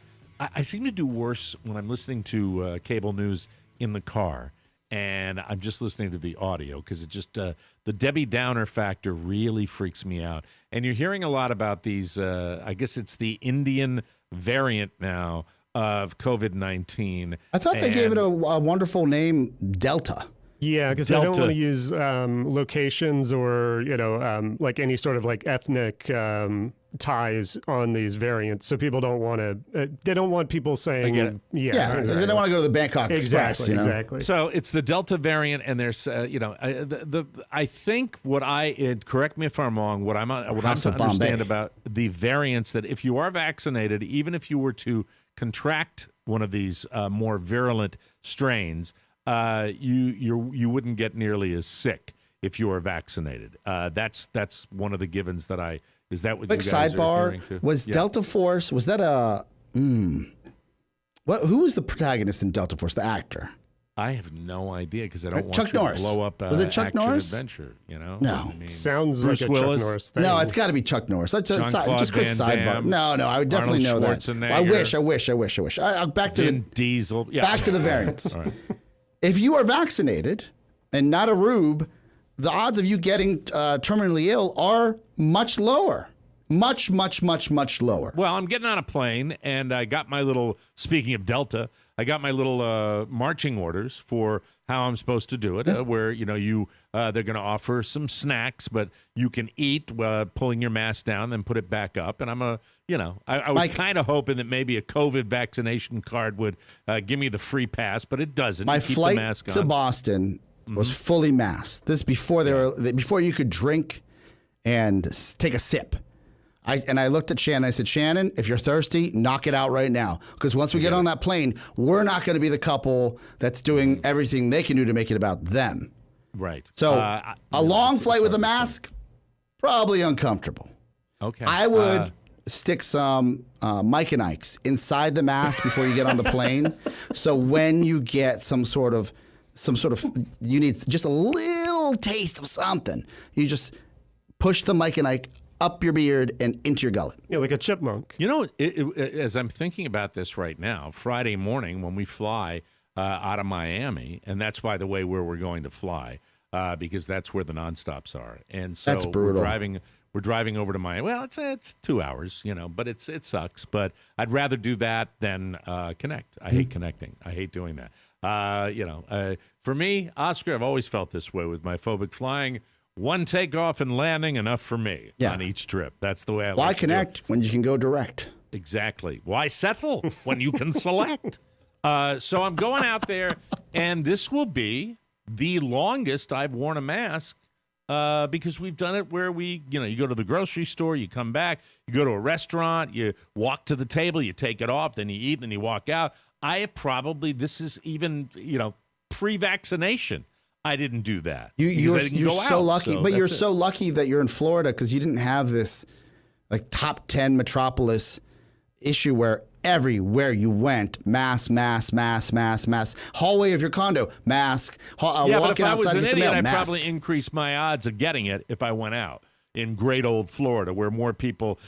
seem to do worse when I'm listening to cable news in the car, and I'm just listening to the audio because it just the Debbie Downer factor really freaks me out. And you're hearing a lot about these, I guess it's the Indian variant now of COVID-19. I thought they gave it a wonderful name, Delta. Yeah, because I don't Delta- want to use locations or like any sort of like ethnic ties on these variants, so people don't want to. They don't want people saying, Yeah, they don't want to go to the Bangkok Express. Exactly, exactly. So it's the Delta variant, and there's, I think correct me if I'm wrong. What I'm to understand about the variants, that if you are vaccinated, even if you were to contract one of these more virulent strains, you wouldn't get nearly as sick if you are vaccinated. That's one of the givens that is that what Quick you guys are sidebar, to? was Delta Force, was that who was the protagonist in Delta Force, the actor? I have no idea because I don't want Chuck you Norris. to blow up Was it Chuck action Norris? adventure. No. Sounds Bruce like a Willis? Chuck Norris thing. No, it's got to be Chuck Norris. Just quick Van sidebar. Damme, No, I would definitely know Arnold that. Schwarzenegger. I wish. Back to Vin Diesel. Yeah. back to the variants. All right. If you are vaccinated and not a rube, the odds of you getting terminally ill are much lower. Much, much, much, much lower. Well, I'm getting on a plane, and I got my little, speaking of Delta, I got my little marching orders for how I'm supposed to do it, where, they're going to offer some snacks, but you can eat pulling your mask down, then put it back up. And I was kind of hoping that maybe a COVID vaccination card would give me the free pass, but it doesn't. My you keep flight the mask to on. Boston was fully masked. This before before you could drink and take a sip. I looked at Shannon. I said, Shannon, if you're thirsty, knock it out right now. Because once we get on that plane, we're not going to be the couple that's doing everything they can do to make it about them. Right. So a long flight with a mask, probably uncomfortable. Okay. I would stick some Mike and Ike's inside the mask before you get on the plane. So when you get some sort of, you need just a little taste of something, you just push the Mike and Ike up your beard and into your gullet. Yeah, like a chipmunk. As I'm thinking about this right now, Friday morning when we fly out of Miami, and that's, by the way, where we're going to fly, because that's where the nonstops are. And so That's brutal. We're driving over to Miami. Well, it's 2 hours, but it sucks. But I'd rather do that than connect. I hate connecting. I hate doing that. For me, Oscar, I've always felt this way with my phobic flying. One takeoff and landing, enough for me on each trip. That's the way I like to do it. Why connect when you can go direct? Exactly. Why settle when you can select? So I'm going out there, and this will be the longest I've worn a mask because we've done it where you go to the grocery store, you come back, you go to a restaurant, you walk to the table, you take it off, then you eat, then you walk out. This is even, pre-vaccination. I didn't do that. You're so lucky, but you're so lucky that you're in Florida because you didn't have this like top 10 metropolis issue where everywhere you went, mask. Hallway of your condo, mask. But if I was outside an to get the idiot, mail, I'd mask. probably increase my odds of getting it if I went out in great old Florida, where more people,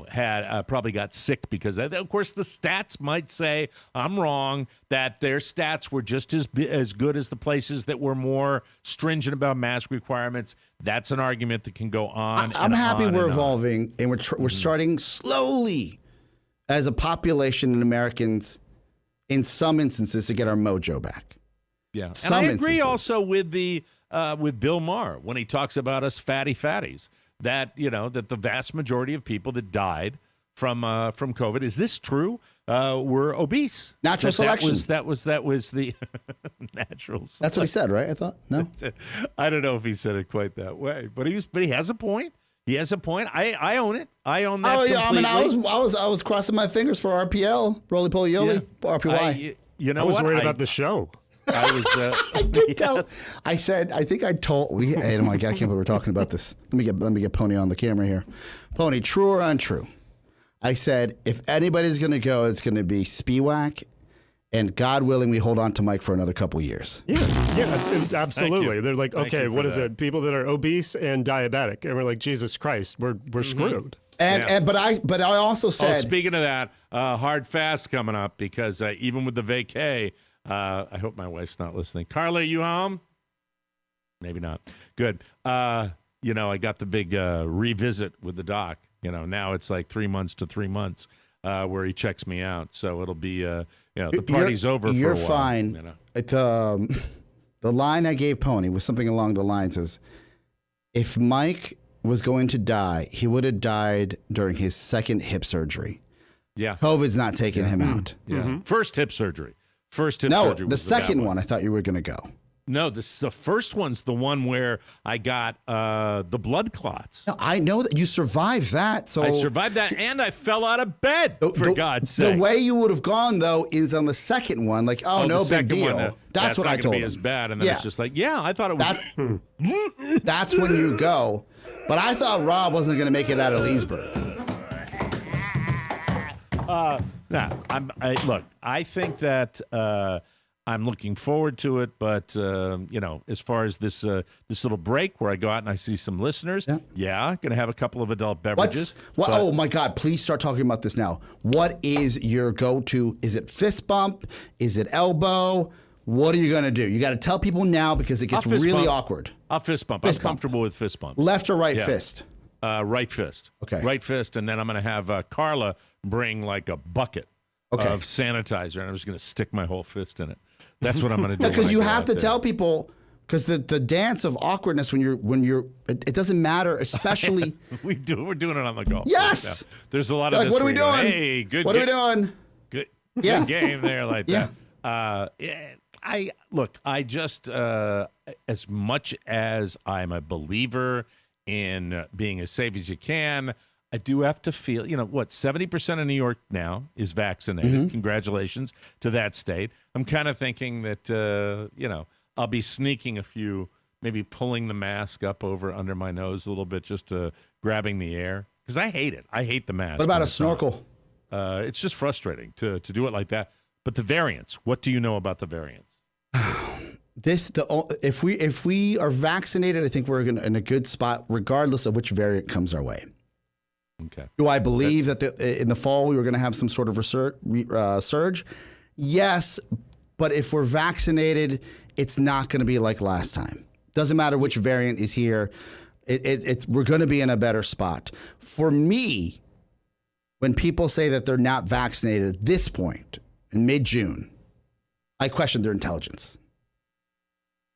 had probably got sick because of course, the stats might say I'm wrong, that their stats were just as good as the places that were more stringent about mask requirements. That's an argument that can go on. I'm happy we're evolving, and we're starting slowly as a population and Americans, in some instances, to get our mojo back. Yeah, some and I agree instances. also with with Bill Maher when he talks about us fatties. That that the vast majority of people that died from COVID, is this true? Were obese. Natural selection. That was the natural. That's what he said, right? I thought no. I don't know if he said it quite that way, but he has a point. He has a point. I own it. I own that. Oh yeah, completely. I was crossing my fingers for RPL, Roly Poly Yoli, RPY. I was worried about the show. I was. I did tell. I said. I think I told. Hey, oh my God! I can't believe we're talking about this. Let me get Pony on the camera here. Pony, true or untrue? I said if anybody's going to go, it's going to be Spiewak, and God willing, we hold on to Mike for another couple years. Yeah, absolutely. They're like, Thank okay, you for what is that. it? People that are obese and diabetic, and we're like, Jesus Christ, we're screwed. But I also said. Speaking of that, hard fast coming up because even with the vacay. I hope my wife's not listening. Carla, you home? Maybe not. Good. I got the big revisit with the doc. Now it's like 3 months to 3 months where he checks me out. So it'll be, the party's over for a while. You're fine. The line I gave Pony was something along the lines of, if Mike was going to die, he would have died during his second hip surgery. Yeah. COVID's not taking him out. Yeah. First hip surgery. First hip No, surgery. the was bad second one, I thought you were going to go. No, the first one's the one where I got the blood clots. No, I know that you survived that. So I survived that, and I fell out of bed, for God's sake. The way you would have gone, though, is on the second one. Like, no big deal. That's what I told him. That's not going to be as bad. And then it's just like, I thought it was. That's when you go. But I thought Rob wasn't going to make it out of Leesburg. Look, I think that I'm looking forward to it, but as far as this little break where I go out and I see some listeners, going to have a couple of adult beverages. Oh my God! Please start talking about this now. What is your go-to? Is it fist bump? Is it elbow? What are you going to do? You got to tell people now because it gets really awkward. I'll fist bump. I'm comfortable with fist bumps. Left or right fist? Right fist. Okay. Right fist, and then I'm going to have Carla bring like a bucket of sanitizer, and I'm just going to stick my whole fist in it. That's what I'm going to do. Because you have to tell people, because the dance of awkwardness when you're it doesn't matter, especially we're doing it on the golf. Yes. Right. There's a lot of this. What are we doing? Hey, good. What are we doing? Good game there, like that. I just as much as I'm a believer in being as safe as you can, I do have to feel, 70% of New York now is vaccinated. Mm-hmm. Congratulations to that state. I'm kind of thinking that, I'll be sneaking a few, maybe pulling the mask up under my nose a little bit, just grabbing the air. Because I hate it. I hate the mask. What about a snorkel? It's just frustrating to do it like that. But the variants, what do you know about the variants? If we are vaccinated, I think we're in a good spot, regardless of which variant comes our way. Okay. Do I believe that in the fall we were going to have some sort of surge? Yes, but if we're vaccinated, it's not going to be like last time. Doesn't matter which variant is here. We're going to be in a better spot. For me, when people say that they're not vaccinated at this point in mid-June, I question their intelligence.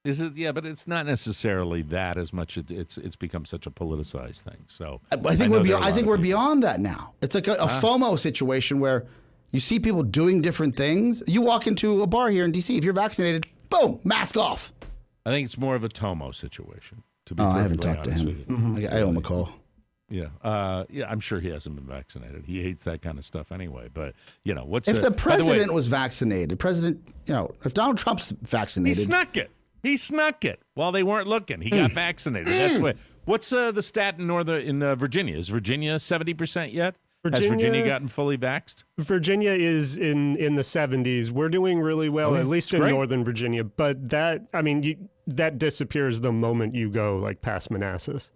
Is it? Yeah, but it's not necessarily that as much. It's become such a politicized thing. So I think we're beyond that now. It's like a FOMO situation where you see people doing different things. You walk into a bar here in D.C. If you're vaccinated, boom, mask off. I think it's more of a Tomo situation. To be I haven't talked to honest him. with you. I owe him a call. Yeah, I'm sure he hasn't been vaccinated. He hates that kind of stuff anyway. But what's if the president was vaccinated? If Donald Trump's vaccinated, he snuck it. He snuck it while they weren't looking. He got vaccinated. That's what. What's the stat in Virginia? Is Virginia 70% yet? Has Virginia gotten fully vaxxed? Virginia is in the 70s. We're doing really well, at least in Northern Virginia. But that disappears the moment you go like past Manassas.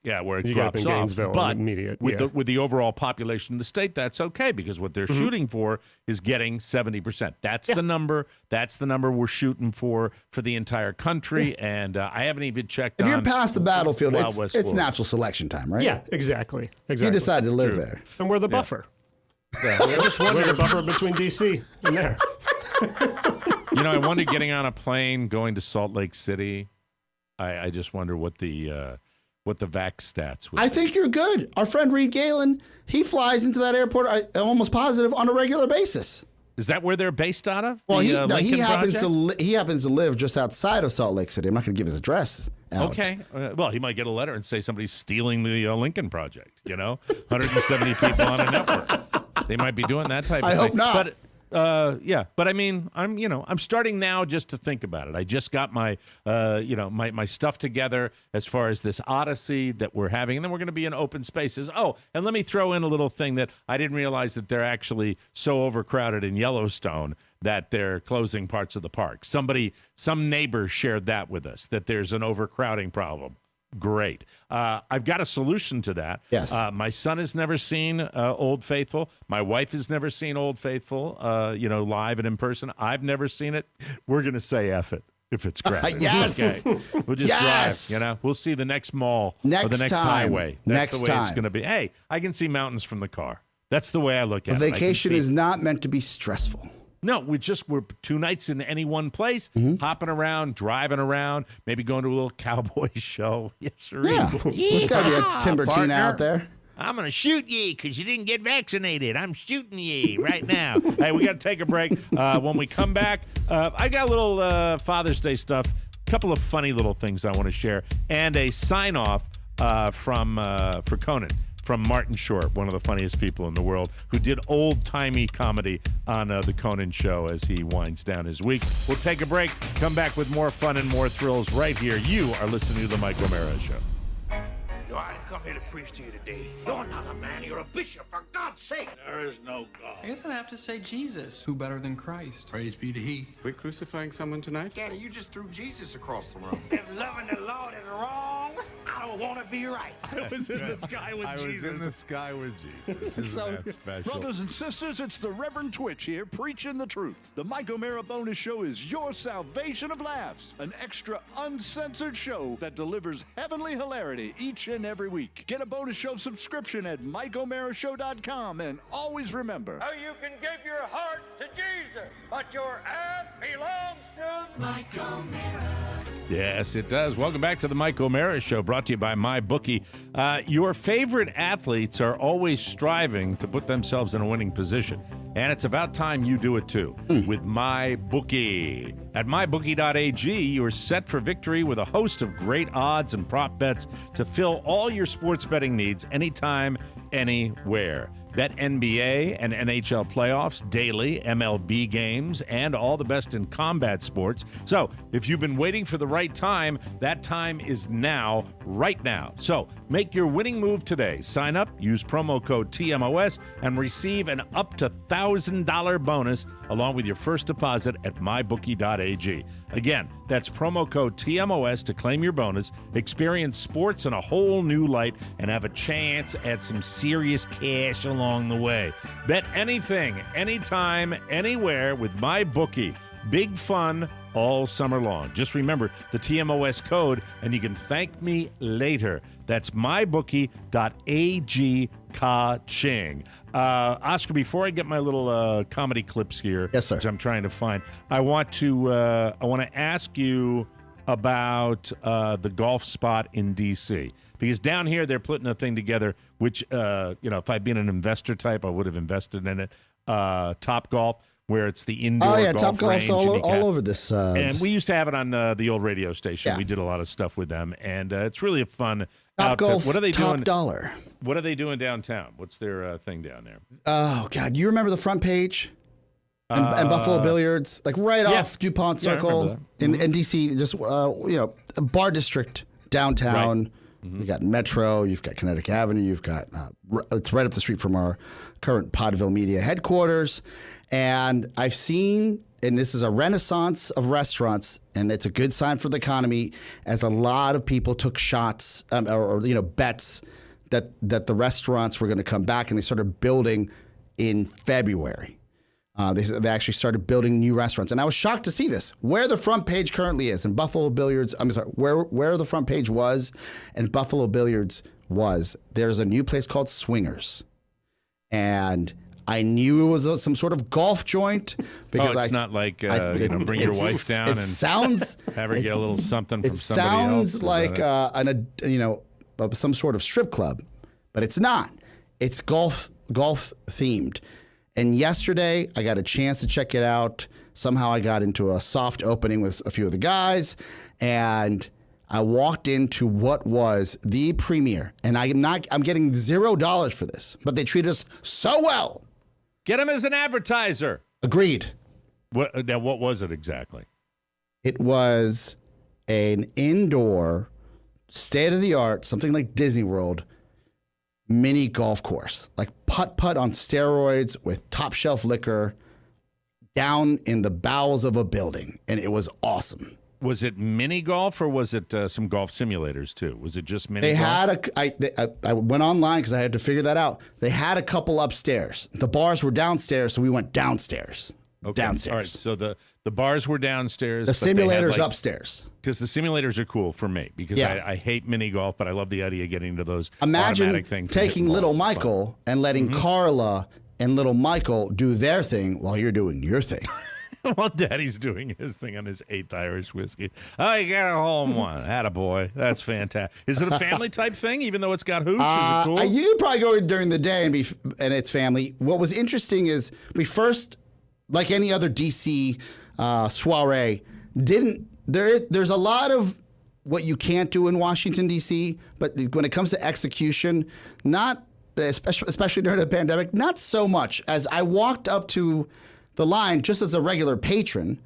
Yeah, where it you drops got up in off. Gainesville, But immediate. with the overall population of the state, that's okay because what they're shooting for is getting 70%. That's the number. That's the number we're shooting for the entire country. And I haven't even checked. If you're past the battlefield, it's natural selection time, right? Yeah, exactly. You decided to live there, and we're the buffer. Yeah, I just wonder the buffer between DC and there. I wonder getting on a plane going to Salt Lake City. I just wonder what the vax stats would I be. think you're good. Our friend Reed Galen, he flies into that airport, I'm almost positive, on a regular basis. Is that where they're based out of? Well, he happens to live just outside of Salt Lake City. I'm not going to give his address out. Okay. Well, he might get a letter and say somebody's stealing the Lincoln Project, 170 people on a network. They might be doing that type of thing. I hope not. But but I mean, I'm starting now just to think about it. I just got my my stuff together as far as this odyssey that we're having, and then we're going to be in open spaces. Oh, and let me throw in a little thing that I didn't realize that they're actually so overcrowded in Yellowstone that they're closing parts of the park. Some neighbor shared that with us, that there's an overcrowding problem. Great. I've got a solution to that. Yes. My son has never seen Old Faithful. My wife has never seen Old Faithful, live and in person. I've never seen it. We're going to say F it if it's crowded. Yes. Okay. We'll just drive, We'll see the next mall or the next highway. That's the way it's going to be. Hey, I can see mountains from the car. That's the way I look at it. Vacation is not meant to be stressful. No, we're 2 nights in any one place, hopping around, driving around, maybe going to a little cowboy show. Yes, sir. Yeah. There's got to be a Timber Tina out there. I'm going to shoot ye because you didn't get vaccinated. I'm shooting ye right now. Hey, we got to take a break. When we come back, I got a little Father's Day stuff, a couple of funny little things I want to share, and a sign-off for Conan, from Martin Short, one of the funniest people in the world, who did old-timey comedy on the Conan show as he winds down his week. We'll take a break, come back with more fun and more thrills right here. You are listening to The Mike O'Mara Show. No, I didn't come here to preach to you today. You're not a man, you're a bishop, for God's sake. There is no God. I guess I'd have to say Jesus. Who better than Christ? Praise be to He. We crucifying someone tonight? Daddy, you just threw Jesus across the room. If loving the Lord is wrong, I don't want to be right. I was in the sky with Jesus. I was in the sky with Jesus. Isn't that special? Brothers and sisters, it's the Reverend Twitch here, preaching the truth. The Mike O'Mara Bonus Show is your salvation of laughs. An extra, uncensored show that delivers heavenly hilarity each and every week. Get a bonus show subscription at MikeO'MaraShow.com, and always remember, Oh, you can give your heart to Jesus, but your ass belongs to Mike O'Mara. Yes, it does. Welcome back to the Mike O'Mara Show, brought to you by MyBookie. Your favorite athletes are always striving to put themselves in a winning position, and it's about time you do it too with MyBookie. At MyBookie.ag, you're set for victory with a host of great odds and prop bets to fill all your sports betting needs anytime, anywhere. Bet NBA and NHL playoffs, daily MLB games, and all the best in combat sports. So, if you've been waiting for the right time, that time is now, right now. So, make your winning move today. Sign up, use promo code TMOS, and receive an up to $1,000 bonus along with your first deposit at MyBookie.ag. Again, that's promo code TMOS to claim your bonus, experience sports in a whole new light, and have a chance at some serious cash along the way. Bet anything, anytime, anywhere with MyBookie. Big fun all summer long. Just remember the TMOS code, and you can thank me later. That's mybookie.ag. Ka-ching. Oscar, before I get my little comedy clips here, yes, sir, which I'm trying to find, I want to ask you about the golf spot in D.C. Because down here they're putting a thing together, which if I'd been an investor type, I would have invested in it. Top Golf, where it's the indoor golf Top range. Golf's all over this. And we used to have it on the old radio station. Yeah. We did a lot of stuff with them, and it's really a fun. Top Golf, what are they top doing? dollar. What are they doing downtown? What's their thing down there? Oh God, you remember the front page and Buffalo Billiards, like right off DuPont Circle in DC, just a bar district downtown. Right. Mm-hmm. You got Metro, you've got Connecticut Avenue, you've got it's right up the street from our current Podville Media headquarters, and I've seen. And this is a renaissance of restaurants, and it's a good sign for the economy, as a lot of people took shots or bets that the restaurants were going to come back, and they started building in February. They actually started building new restaurants, and I was shocked to see this. Where the front page currently is, and Buffalo Billiards, where the front page was, and Buffalo Billiards was, there's a new place called Swingers, and I knew it was some sort of golf joint because it's not like bring your wife down and sounds have her get a little something from somebody else. It sounds like some sort of strip club, but it's not. It's golf themed. And yesterday I got a chance to check it out. Somehow I got into a soft opening with a few of the guys, and I walked into what was the premiere, and I'm getting $0 for this, but they treated us so well. Get him as an advertiser. Agreed. What was it exactly? It was an indoor, state-of-the-art, something like Disney World, mini golf course. Like putt-putt on steroids with top-shelf liquor down in the bowels of a building. And it was awesome. Was it mini golf or was it some golf simulators too? Was it just mini golf? I went online because I had to figure that out. They had a couple upstairs. The bars were downstairs, so we went downstairs. Okay. Downstairs. All right, so the bars were downstairs. The simulators upstairs. Because the simulators are cool for me because I hate mini golf, but I love the idea of getting into those automatic things. Imagine taking little Michael and letting Carla and little Michael do their thing while you're doing your thing. Well, Daddy's doing his thing on his 8th Irish whiskey. Oh, you got a home one. Attaboy. That's fantastic. Is it a family type thing, even though it's got hooch? Is it cool? You could probably go during the day and it's family. What was interesting is we first, like any other DC soiree, there's a lot of what you can't do in Washington, D.C., but when it comes to execution, not, especially during the pandemic, not so much. As I walked up to the line just as a regular patron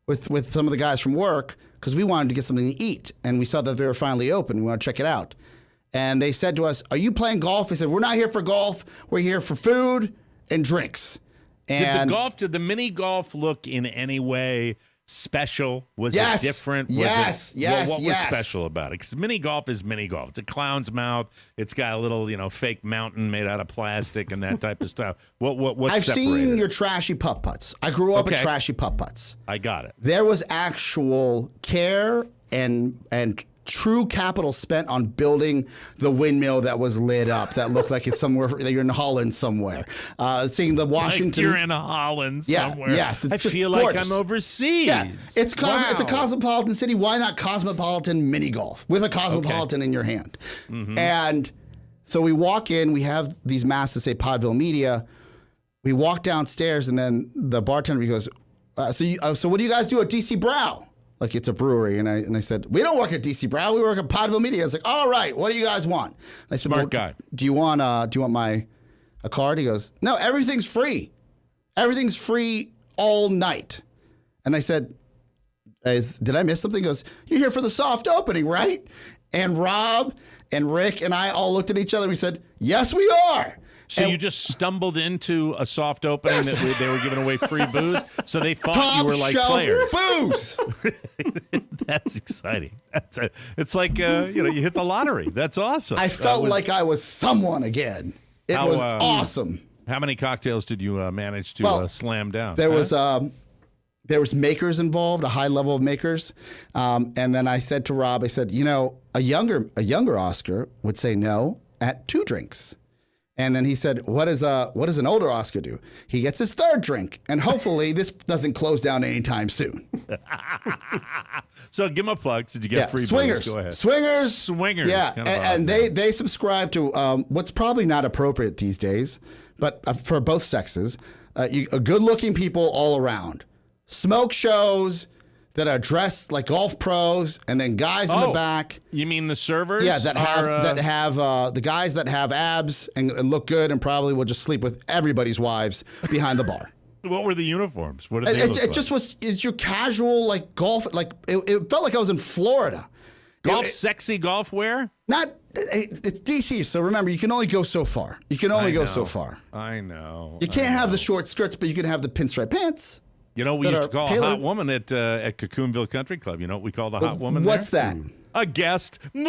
with some of the guys from work because we wanted to get something to eat, and we saw that they were finally open. We want to check it out. And they said to us, "Are you playing golf?" We said, "We're not here for golf. We're here for food and drinks." And did the mini golf look in any way special? Was it different? Yes. What was special about it? Because mini golf is mini golf. It's a clown's mouth. It's got a little, fake mountain made out of plastic and that type of stuff. What's I've separated? seen your Trashy Putt-Putts. I grew up at Trashy Putt-Putts. I got it. There was actual care and true capital spent on building the windmill that was lit up that looked like it's somewhere that you're in Holland somewhere. Seeing the Washington, like you're in Holland somewhere. Yes, I feel gorgeous. like I'm overseas. Yeah, it's a cosmopolitan city. Why not cosmopolitan mini golf with a cosmopolitan in your hand? Mm-hmm. And so we walk in. We have these masks that say Podville Media. We walk downstairs, and then the bartender goes, "So what do you guys do at DC Brow?" Like it's a brewery, and I said, "We don't work at DC Brow. We work at Podville Media." I was like, "All right, what do you guys want?" And I said, "Smart guy. Do you want a card?" He goes, "No, everything's free. Everything's free all night." And I said, "Did I miss something?" He goes, "You're here for the soft opening, right?" And Rob and Rick and I all looked at each other and we said, "Yes, we are." So you just stumbled into a soft opening that they were giving away free booze, so they thought you were like players. Booze. That's exciting. It's like you hit the lottery. That's awesome. I felt like I was someone again. It was awesome. How many cocktails did you manage to slam down? There was makers involved, a high level of makers, and then I said to Rob, I said, a younger Oscar would say no at 2 drinks. And then he said, what does an older Oscar do? He gets his 3rd drink, and hopefully this doesn't close down anytime soon. So give him a plug. Did you get free swingers? Go ahead. Swingers. Yeah, and they subscribe to what's probably not appropriate these days, but for both sexes, good-looking people all around. Smoke shows that are dressed like golf pros, and then guys in the back. You mean the servers? Yeah, that have the guys that have abs and look good and probably will just sleep with everybody's wives behind the bar. What were the uniforms? What did they look like? It just was. It's your casual like golf. Like it felt like I was in Florida. Sexy golf wear? Not. It's DC, so remember you can only go so far. You can only go so far. I know. You can't have the short skirts, but you can have the pinstripe pants. We used to call a hot woman at Cocoonville Country Club. You know what we call the hot woman What's there? that? A guest. There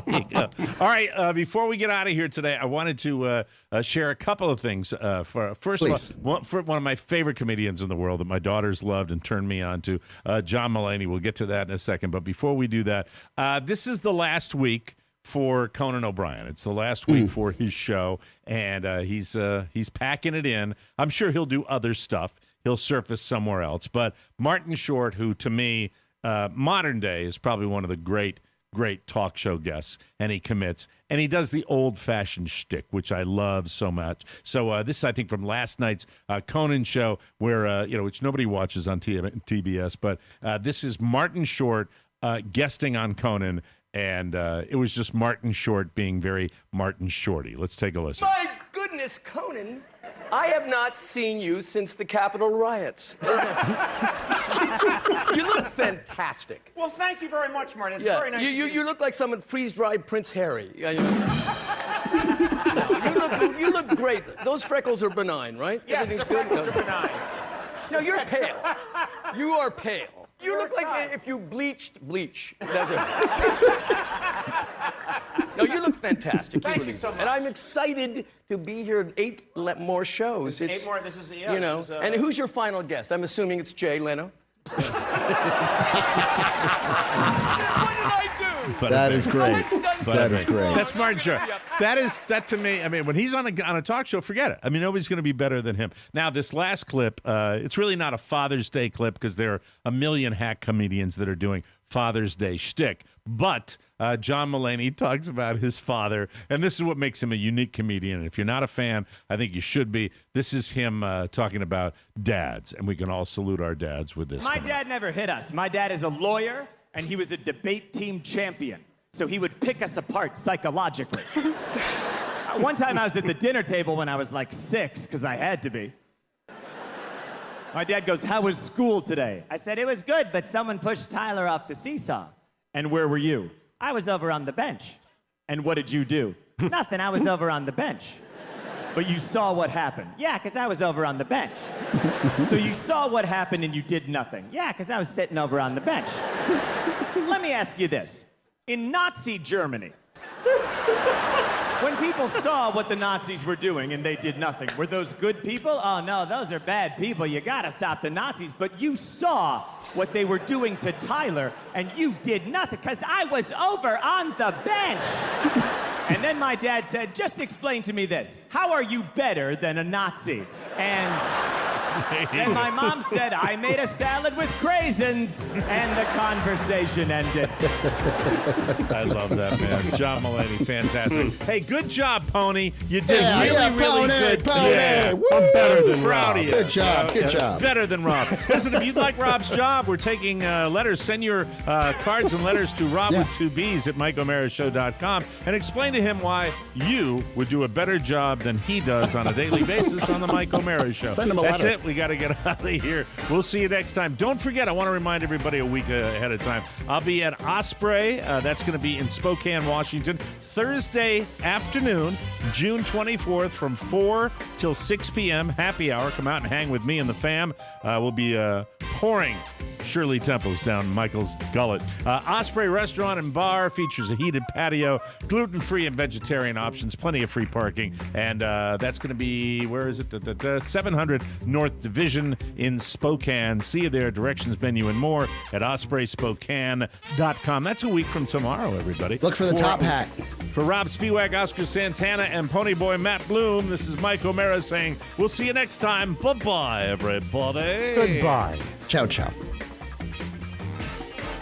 you go. All right, before we get out of here today, I wanted to share a couple of things. First of all, for one of my favorite comedians in the world that my daughters loved and turned me on to, John Mulaney. We'll get to that in a second. But before we do that, this is the last week for Conan O'Brien. It's the last week for his show, and he's packing it in. I'm sure he'll do other stuff. He'll surface somewhere else. But Martin Short, who to me, modern day, is probably one of the great talk show guests, and he commits. And he does the old-fashioned shtick, which I love so much. So this, I think, from last night's Conan show, where, which nobody watches on TBS, but this is Martin Short guesting on Conan. And it was just Martin Short being very Martin Shorty. Let's take a listen. My goodness, Conan, I have not seen you since the Capitol riots. You look fantastic. Well, thank you very much, Martin. It's very nice. You look like someone freeze-dried Prince Harry. You look great. Those freckles are benign, right? Yes, the freckles are benign. No, you're pale. You are pale. You look like if you bleached bleach. That's it. No, you look fantastic. Thank you so much. And I'm excited to be here at 8 more shows. It's 8 more. This is the And who's your final guest? I'm assuming it's Jay Leno. What did I do? That is great. I've done That is great. That's Martin Short. That to me, I mean, when he's on a talk show, forget it. I mean, nobody's going to be better than him. Now, this last clip, it's really not a Father's Day clip because there are a million hack comedians that are doing Father's Day shtick. But John Mulaney talks about his father, and this is what makes him a unique comedian. And if you're not a fan, I think you should be. This is him talking about dads, and we can all salute our dads with this. My dad never hit us. My dad is a lawyer, and he was a debate team champion. So he would pick us apart psychologically. One time I was at the dinner table when I was like 6, because I had to be. My dad goes, "How was school today?" I said, "It was good, but someone pushed Tyler off the seesaw." "And where were you?" "I was over on the bench." "And what did you do?" "Nothing, I was over on the bench." "But you saw what happened?" "Yeah, because I was over on the bench." "So you saw what happened and you did nothing?" "Yeah, because I was sitting over on the bench." Let me ask you this. In Nazi Germany, when people saw what the Nazis were doing and they did nothing, were those good people? "Oh, no, those are bad people. You gotta stop the Nazis." But you saw what they were doing to Tyler, and you did nothing, because I was over on the bench. And then my dad said, "Just explain to me this. How are you better than a Nazi?" And then my mom said, "I made a salad with craisins," and the conversation ended. I love that, man. John Mulaney, fantastic. Hey, good job, Pony. You did really good. Pony. Yeah, Woo! I'm better than Proud Rob. of you. Good job, good job. Better than Rob. Listen, if you'd like Rob's job, we're taking letters. Send your cards and letters to Rob with 2 B's at MikeO'MaraShow.com and explain to him why you would do a better job than he does on a daily basis on the Mike O'Mara Show. Send him a That's letter. it. We got to get out of here. We'll see you next time. Don't forget, I want to remind everybody a week ahead of time. I'll be at Osprey. That's going to be in Spokane, Washington, Thursday afternoon, June 24th from 4 till 6 p.m. Happy hour. Come out and hang with me and the fam. We'll be pouring Shirley Temples down Michael's gullet. Osprey Restaurant and Bar features a heated patio, gluten-free and vegetarian options, plenty of free parking, and that's going to be, where is it? 700 North Division in Spokane. See you there. Directions, menu, and more at OspreySpokane.com. That's a week from tomorrow, everybody. Look for the top hat. For Rob Spiewak, Oscar Santana, and Ponyboy Matt Bloom, this is Mike O'Mara saying we'll see you next time. Bye-bye, everybody. Goodbye. Ciao, ciao.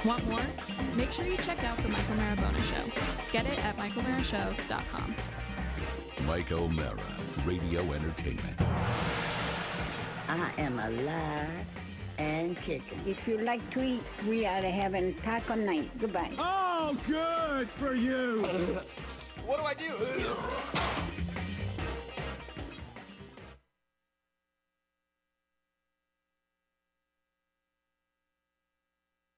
Want more? Make sure you check out the Mike O'Mara Bonus Show. Get it at MikeO'MaraShow.com. Mike O'Mara, Radio Entertainment. I am alive and kicking. If you like to eat, we are having taco night. Goodbye. Oh, good for you. What do I do?